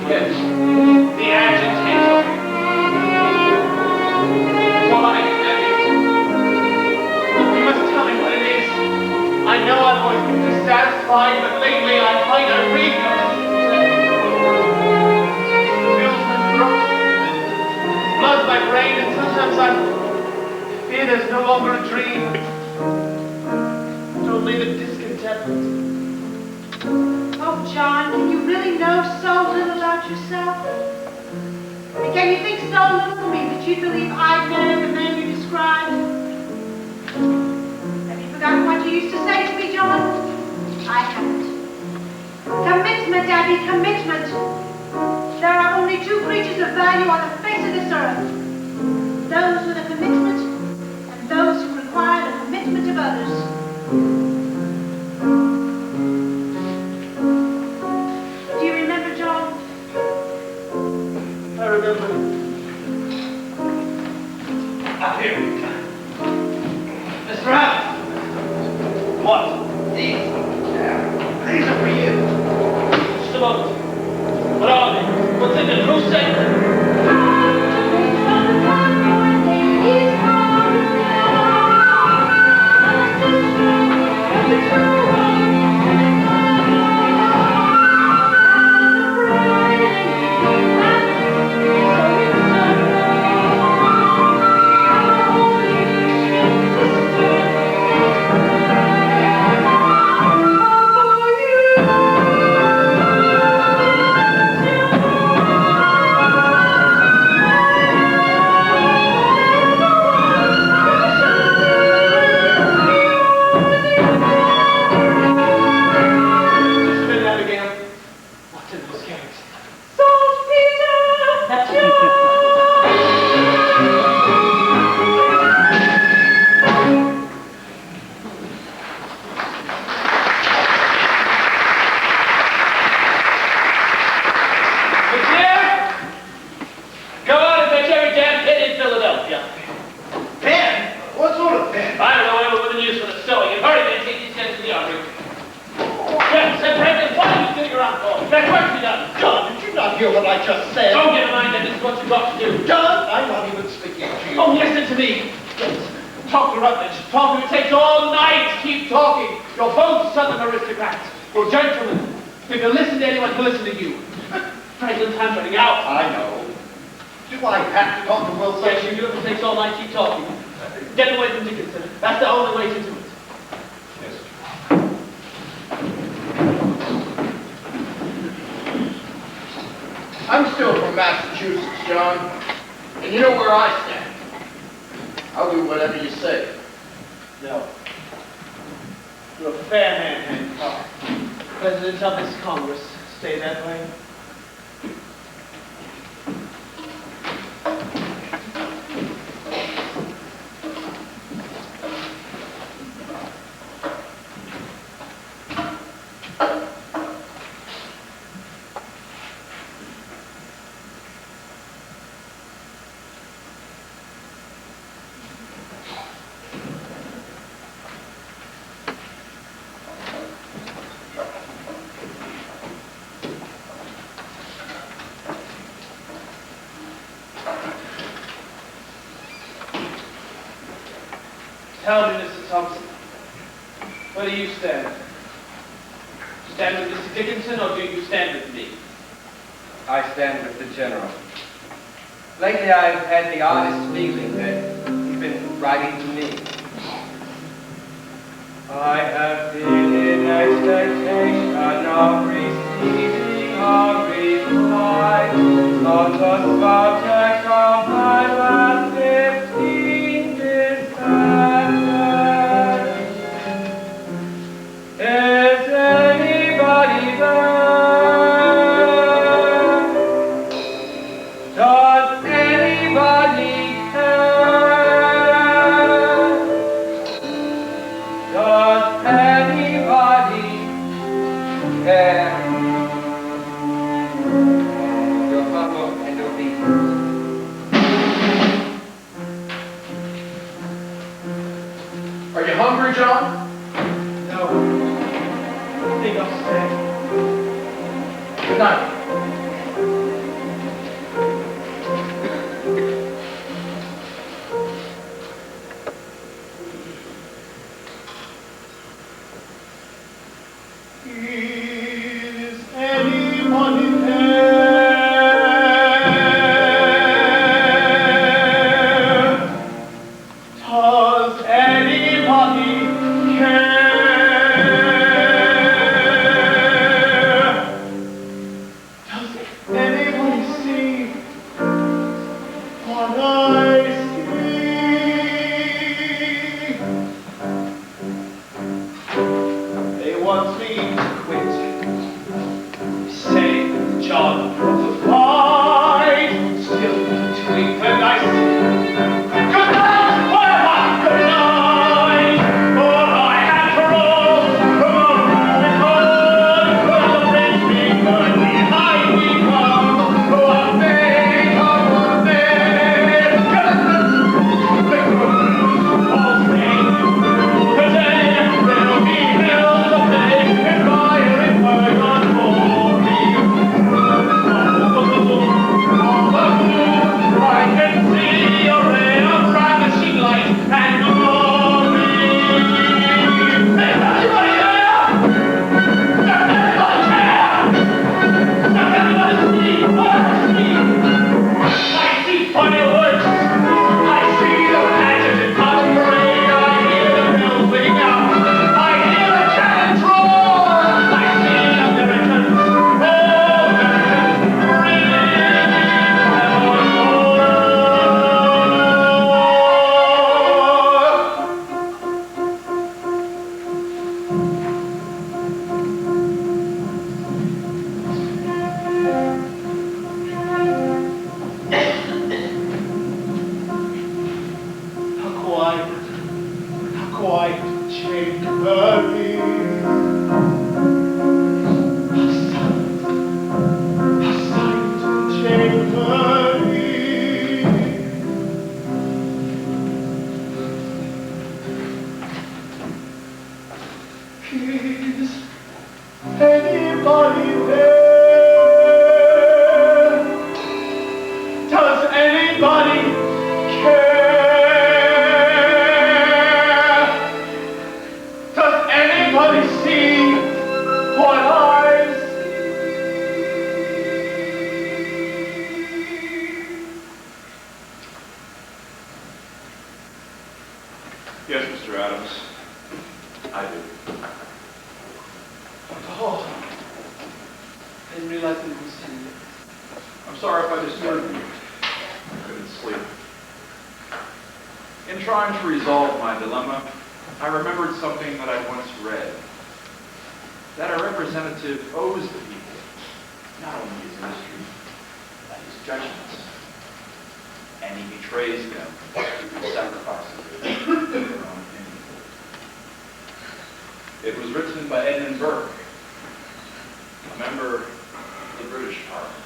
A: Yes. The agitator. Why, Mary? You must tell me what it is. I know I've always been dissatisfied, but lately I find a weakness. Fills my throat, floods my brain, and sometimes I fear there's no longer a dream. It's only the discontentment.
D: Oh, John, can you really know so little about yourself? And can you think so little of me that you believe I married the man you described? Have you forgotten what you used to say to me, John? I haven't. Commitment, Abby, commitment. There are only two creatures of value on the face of this earth. Those with a commitment and those who require the commitment of others. Do you remember, John?
A: I remember.
O: Ah, here we go. Mr. Adams. What? These are for you.
A: Just a moment. What are they? What's in the crusade?
L: I'm still from Massachusetts, John, and you know where I stand. I'll do whatever you say.
A: No. You're a fair man, Hancock. President of this Congress. Stay that way.
B: Tell me, Mr. Thompson, where do you stand? Stand with Mr. Dickinson, or do you stand with me?
I: I stand with the General. Lately I've had the honest feeling that he's been writing to me. I have been in expectation of receiving a reply on the subject of my last 15 dispatches. Is anybody there? Does anybody care? Does anybody care? Your humble and obedient.
A: Are you hungry, John?
B: No. I think I'll stay.
A: Good night.
C: Is anybody there? Does anybody care? Does anybody see what I see? They want me to quit. Say, John, from the fight, still between the night. Good night, forever, good night. For I have crawled from a ruined home, where the bridge begun behind me come. One day, one day, all sing. Today, there'll be hell to pay in fire and fire on glory. I can see a ray of bright machine light and glory. Is anybody there? Does anybody care? Does anybody see what I see? I see fireworks. I see the matches in cotton parade. I hear the bells ringing out. I hear the cannons roar. I see Americans, oh Americans, ringing how quiet chamber is. How silent chamber is. Is anybody there? Does anybody care? Does anybody see what I
F: Yes, Mr. Adams. I do.
B: Oh, I didn't realize it was you.
F: I'm sorry if I disturbed you. I couldn't sleep. In trying to resolve my dilemma, I remembered something that I once read. That a representative owes the people not only his history, but his judgments. And he betrays them through sacrifices of their own opinion. It was written by Edmund Burke, a member of the British Parliament.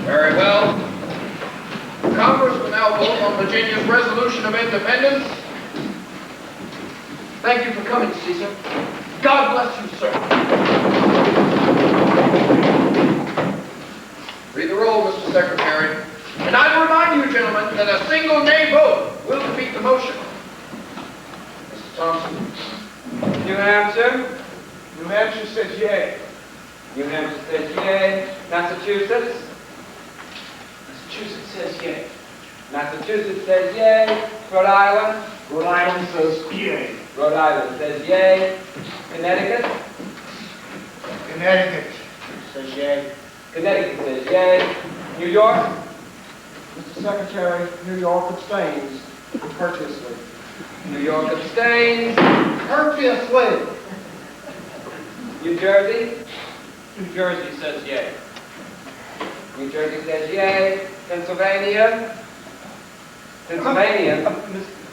L: Very well. Congress will now vote on Virginia's resolution of independence. Thank you for coming, Caesar. God bless you, sir. Read the roll, Mr. Secretary. And I remind you, gentlemen, that a single nay vote will defeat the motion. Mr. Thompson.
I: New Hampshire?
M: New Hampshire says yay.
I: New Hampshire says yay. Massachusetts?
M: Massachusetts says yay.
I: Massachusetts says yay. Rhode Island?
P: Rhode Island says yay.
I: Rhode Island says yay. Connecticut?
P: Connecticut says yay.
I: Connecticut says yay. New York?
E: Mr. Secretary, New York abstains courteously.
I: New York abstains.
C: Courteously.
I: New Jersey?
H: New Jersey says yay.
I: New Jersey says yay. Pennsylvania? Pennsylvania?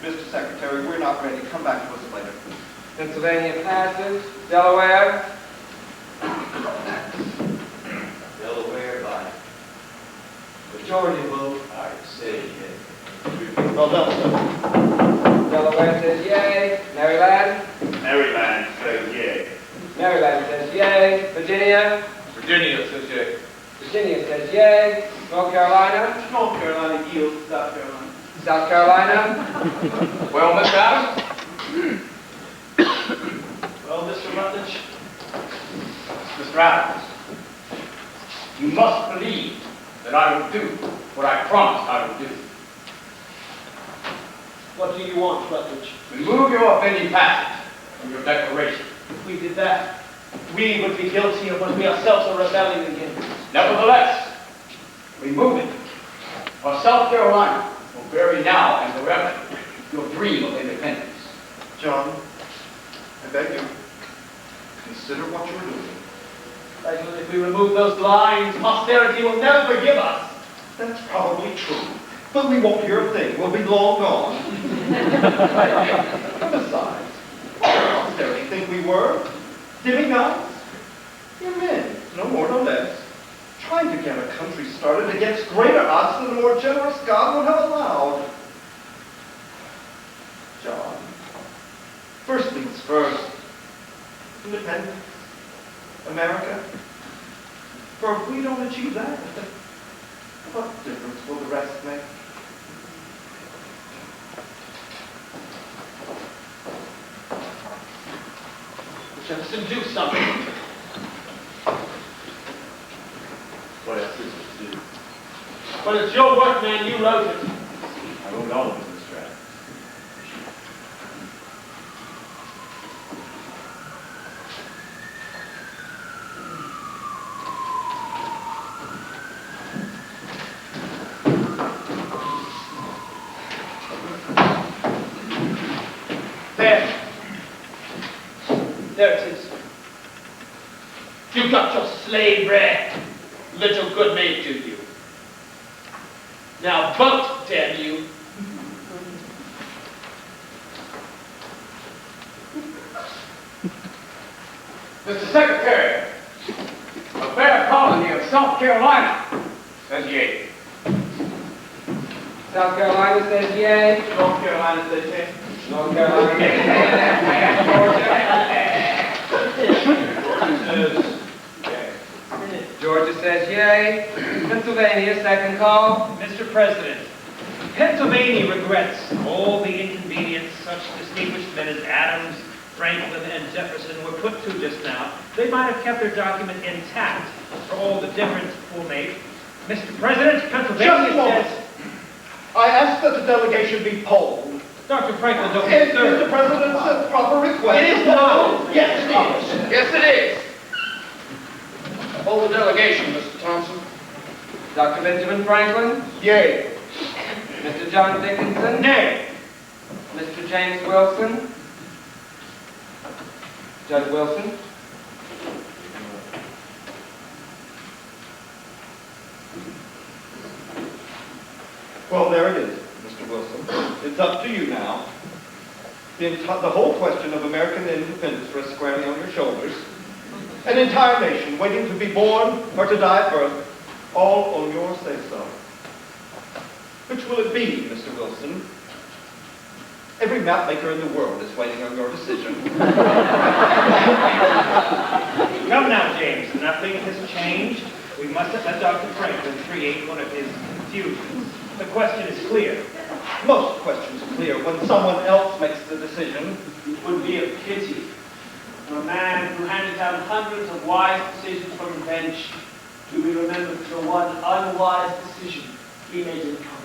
E: Mr. Secretary, we're not ready. Come back to us later.
I: Pennsylvania passes. Delaware?
F: Delaware by majority vote, I say yay.
C: Well done, sir.
I: Delaware says yay. Maryland?
J: Maryland says yay.
I: Maryland says yay. Virginia?
F: Virginia says yay.
I: Virginia says yay. North Carolina?
J: North Carolina yields to South Carolina.
I: South Carolina?
L: Well, Mr. Adams?
A: Well, Mr. Rutledge, Mr. Adams, you must believe that I will do what I promised I would do.
M: What do you want, Rutledge?
A: Remove your offending passage from your declaration.
M: If we did that, we would be guilty of what we ourselves are rebelling against.
A: Nevertheless, remove it, or South Carolina will bury now and forever your dream of independence.
E: John, I beg you, consider what you're doing.
M: If we remove those lines, posterity will never forgive us.
E: That's probably true. But we won't hear a thing. We'll be long gone. And besides, what did posterity think we were? Demigods? Mere men, no more, no less, trying to get a country started against greater odds than a more generous God would have allowed. John, first things first. Independence. America. For if we don't achieve that, what difference will the rest make?
A: Jefferson, do something.
F: What else is it to do?
A: But it's your work, man. You wrote it.
F: I wrote all of it, Mr. Adams.
A: There it is. You got your slavery. Little good may it do you. Now vote, damn you. Mr. Secretary, a fair colony of South Carolina says yay.
I: South Carolina says yay.
J: North Carolina says yay.
I: North Carolina says yay. Georgia says yay. Pennsylvania, second call.
H: Mr. President, Pennsylvania regrets all the inconvenience such distinguished men as Adams, Franklin, and Jefferson were put to just now. They might have kept their document intact for all the different made. Mr. President,
C: Just
H: Pennsylvania
C: a moment.
H: says...
C: I ask that the delegation be polled.
H: Dr. Franklin, don't
C: Is
H: disturb.
C: the President's proper request?
H: It is not.
C: Yes, it is.
L: Yes, it is. Hold the delegation, Mr. Thompson.
I: Dr. Benjamin Franklin,
C: Yea.
I: Mr. John Dickinson,
H: Nay.
I: Mr. James Wilson, Judge Wilson,
E: Well, there it is, Mr. Wilson. It's up to you now. The whole question of American independence rests squarely on your shoulders. An entire nation waiting to be born or to die at birth, all on your say-so. Which will it be, Mr. Wilson? Every map maker in the world is waiting on your decision.
H: Come now, James. Nothing has changed. We mustn't let Dr. Franklin create one of his confusions. The question is clear.
E: Most questions are clear when someone else makes the decision.
A: It would be a pity for a man who handed down hundreds of wise decisions from the bench to be remembered for one unwise decision he made in Congress.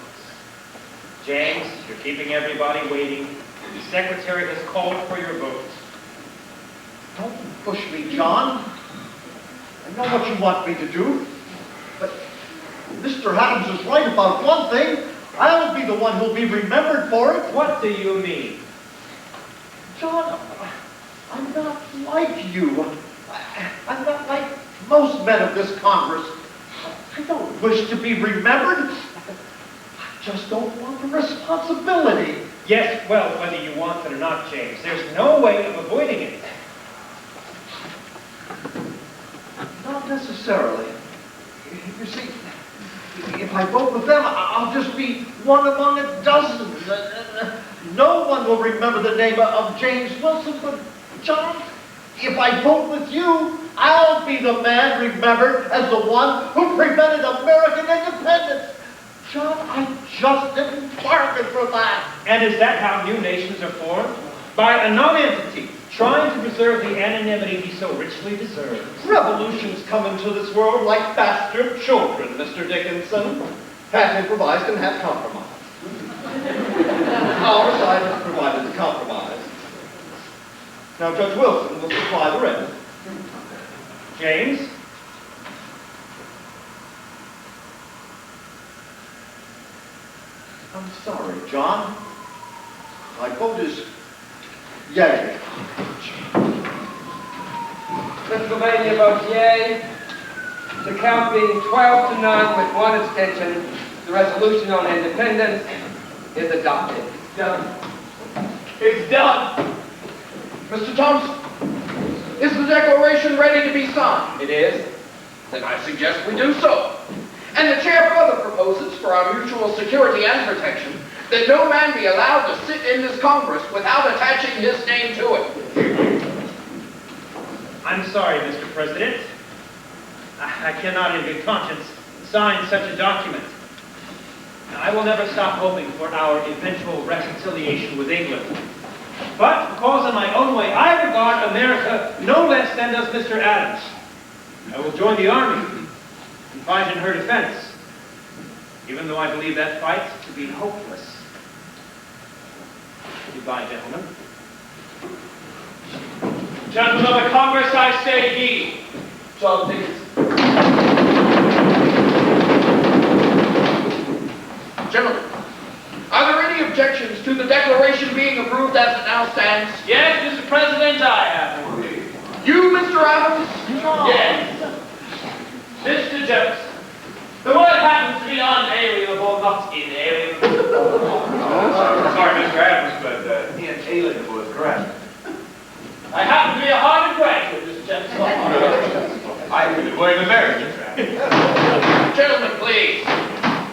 H: James, you're keeping everybody waiting. The secretary has called for your vote.
C: Don't push me, John. I know what you want me to do, but Mr. Adams is right about one thing. I'll be the one who'll be remembered for it.
H: What do you mean?
C: John, I'm not like you. I'm not like most men of this Congress. I don't wish to be remembered. I just don't want the responsibility.
H: Yes, well, whether you want it or not, James, there's no way of avoiding it.
C: Not necessarily. You see, if I vote with them, I'll just be one among a dozen. No one will remember the name of James Wilson, but John, if I vote with you, I'll be the man remembered as the one who prevented American independence. John, I just didn't bargain for that.
H: And is that how new nations are formed? By a non-entity trying to preserve the anonymity he so richly deserves.
E: Revolutions come into this world like bastard children, Mr. Dickinson. Half improvised and half compromised. Our side has provided the compromise. Now Judge Wilson will supply the rest.
H: James?
C: I'm sorry, John. My vote is yea.
I: Pennsylvania votes yea. The count being 12-9 with one abstention, the resolution on independence is adopted.
L: Done. It's done. Mr. Thompson, is the declaration ready to be signed?
I: It is.
L: Then I suggest we do so. And the chair further proposes, for our mutual security and protection, that no man be allowed to sit in this Congress without attaching his name to it.
H: I'm sorry, Mr. President. I cannot in good conscience sign such a document. I will never stop hoping for our eventual reconciliation with England. But because in my own way I regard America no less than does Mr. Adams, I will join the army and fight in her defense, even though I believe that fight to be hopeless. Goodbye, gentlemen.
A: Gentlemen of the Congress, I say ye.
L: John Dickinson. Gentlemen, are there any objections to the declaration being approved as it now stands?
A: Yes, Mr. President, I have one.
L: You, Mr. Adams?
A: Yes. Mr. Jefferson, the word happens to be unalienable, not inalienable.
F: Sorry, Mr. Adams, but inalienable is correct.
A: I happen to be a Harvard graduate, Mr. Jefferson.
F: I really blame Americans.
L: Gentlemen, please.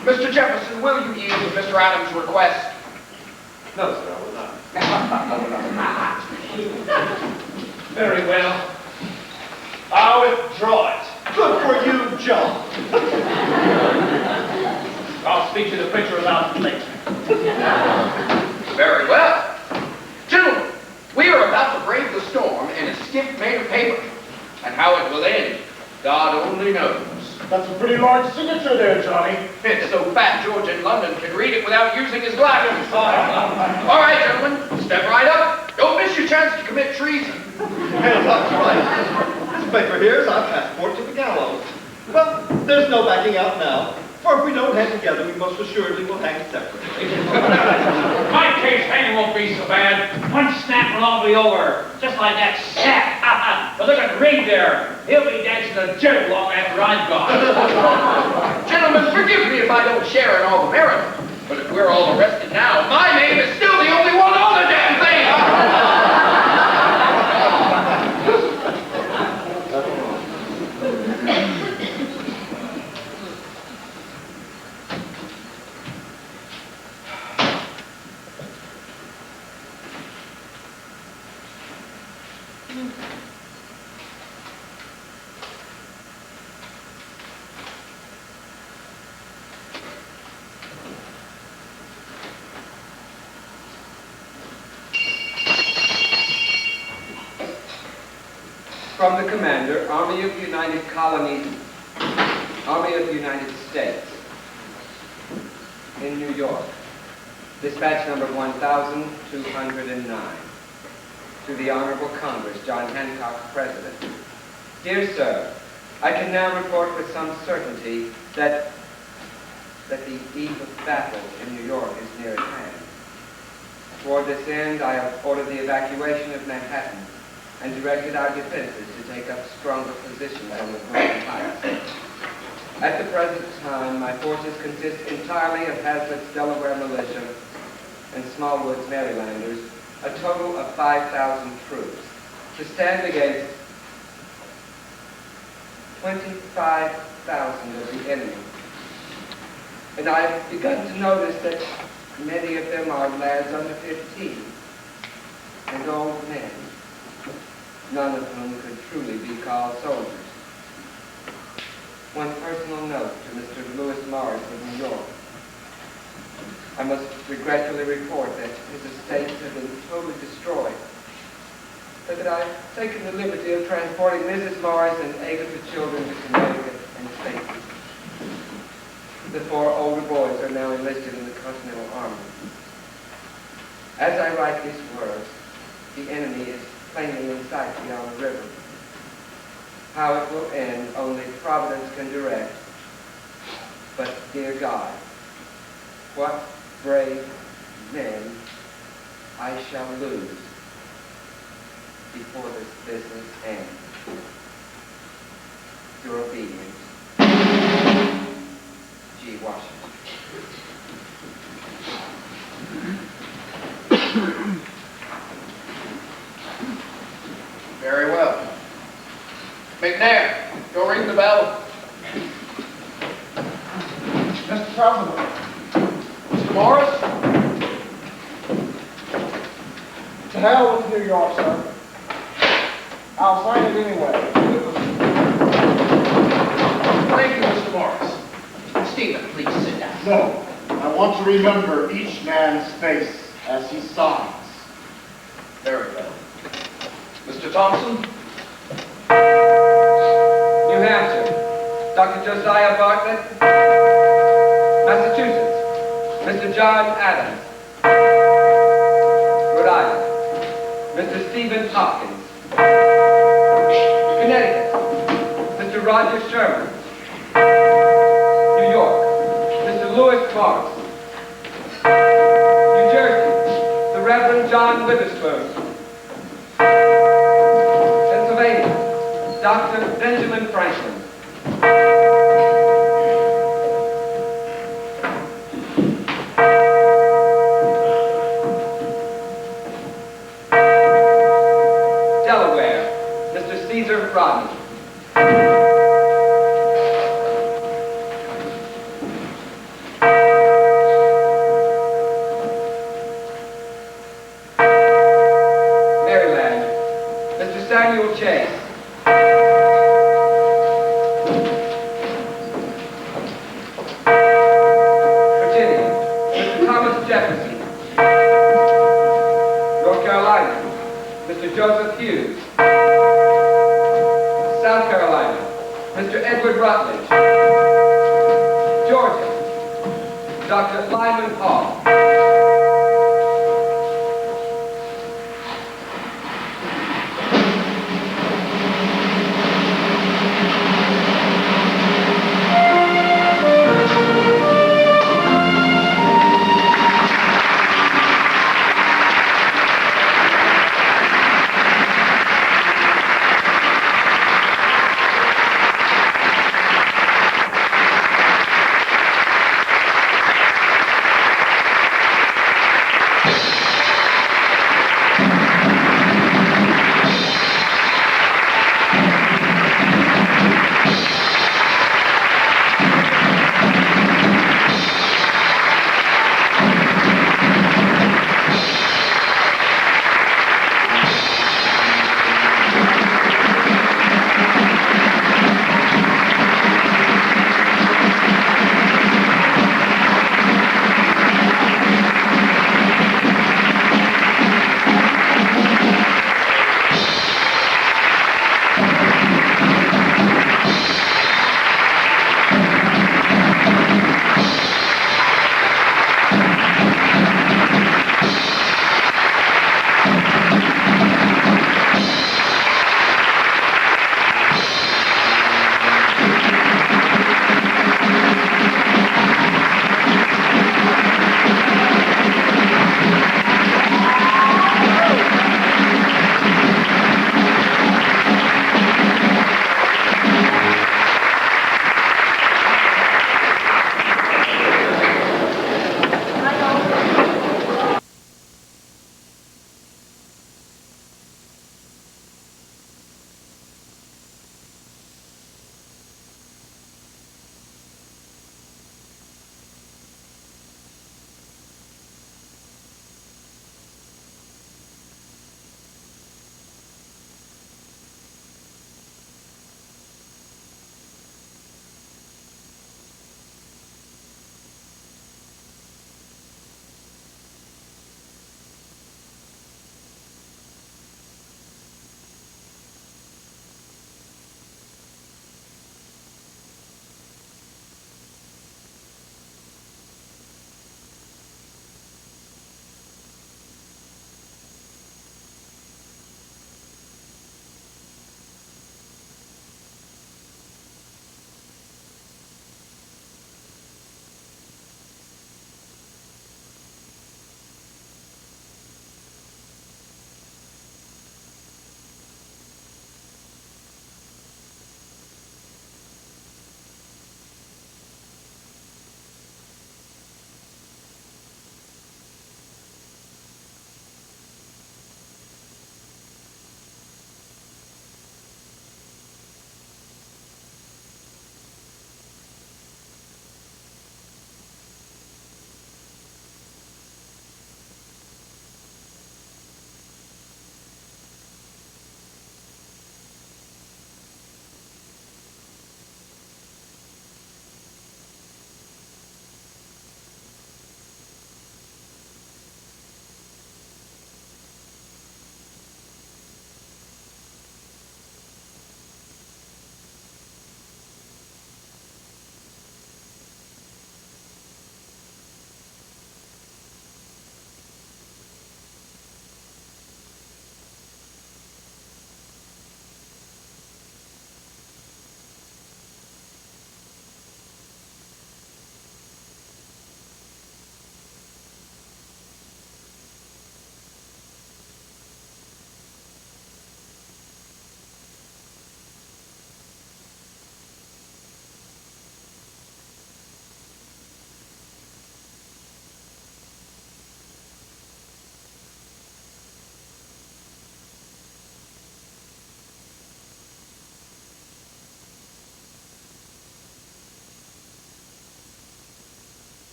L: Mr. Jefferson, will you yield to Mr. Adams' request?
F: No, sir, I will not.
A: Very well. I'll withdraw it.
C: Good for you, John.
A: I'll speak to the printer about it later.
L: Very well. Gentlemen, we are about to brave the storm in a skiff made of paper. And how it will end, God only knows.
P: That's a pretty large signature there, Johnny.
L: It's so fat George in London can read it without using his glasses. All right, gentlemen, step right up. Don't miss your chance to commit treason.
C: That's right. This paper here is our passport to the gallows. Well, there's no backing out now. For if we don't hang together, we most assuredly will hang separately.
B: My case hanging won't be so bad. One snap will all be over. Just like that sack. But look at Reed there. He'll be dancing a jig long after I'm gone.
L: Gentlemen, forgive me if I don't share in all the merit. But if we're all arrested now, my name is still the only one on the damn thing.
I: From the Commander, Army of the United Colonies, Army of the United States, in New York. Dispatch number 1209. To the Honorable Congress, John Hancock, President. Dear Sir, I can now report with some certainty that the eve of battle in New York is near at hand. Toward this end, I have ordered the evacuation of Manhattan and directed our defenses to take up stronger positions on the Brooklyn Heights. At the present time, my forces consist entirely of Hazlitt's Delaware militia and Smallwood's Marylanders, a total of 5,000 troops, to stand against 25,000 of the enemy. And I have begun to notice that many of them are lads under 15 and old men, none of whom could truly be called soldiers. One personal note to Mr. Lewis Morris of New York. I must regretfully report that his estates have been totally destroyed, but that I have taken the liberty of transporting Mrs. Morris and 8 of the children to Connecticut and safety. The 4 older boys are now enlisted in the Continental Army. As I write these words, the enemy is plainly in sight beyond the river. How it will end, only Providence can direct. But, dear God, what brave men I shall lose before this business ends. Your obedience, G. Washington.
L: Very well. McNair, go ring the bell.
P: Mr. President.
L: Mr. Morris?
P: To hell with New York, sir. I'll sign it anyway.
L: Thank you, Mr. Morris. Stephen, please sit down.
P: No. I want to remember each man's face as he signs.
L: Very well. Mr. Thompson?
I: New Hampshire, Dr. Josiah Bartlett. Massachusetts, Mr. John Adams. Rhode Island, Mr. Stephen Hopkins. Connecticut, Mr. Roger Sherman. New York, Mr. Lewis Morris. New Jersey, the Reverend John Witherspoon. Pennsylvania, Dr. Benjamin Franklin. Delaware, Mr. Caesar Rodney. Maryland, Mr. Samuel Chase. Virginia, Mr. Thomas Jefferson. North Carolina, Mr. Joseph Hughes. South Carolina, Mr. Edward Rutledge. Georgia, Dr. Lyman Hall.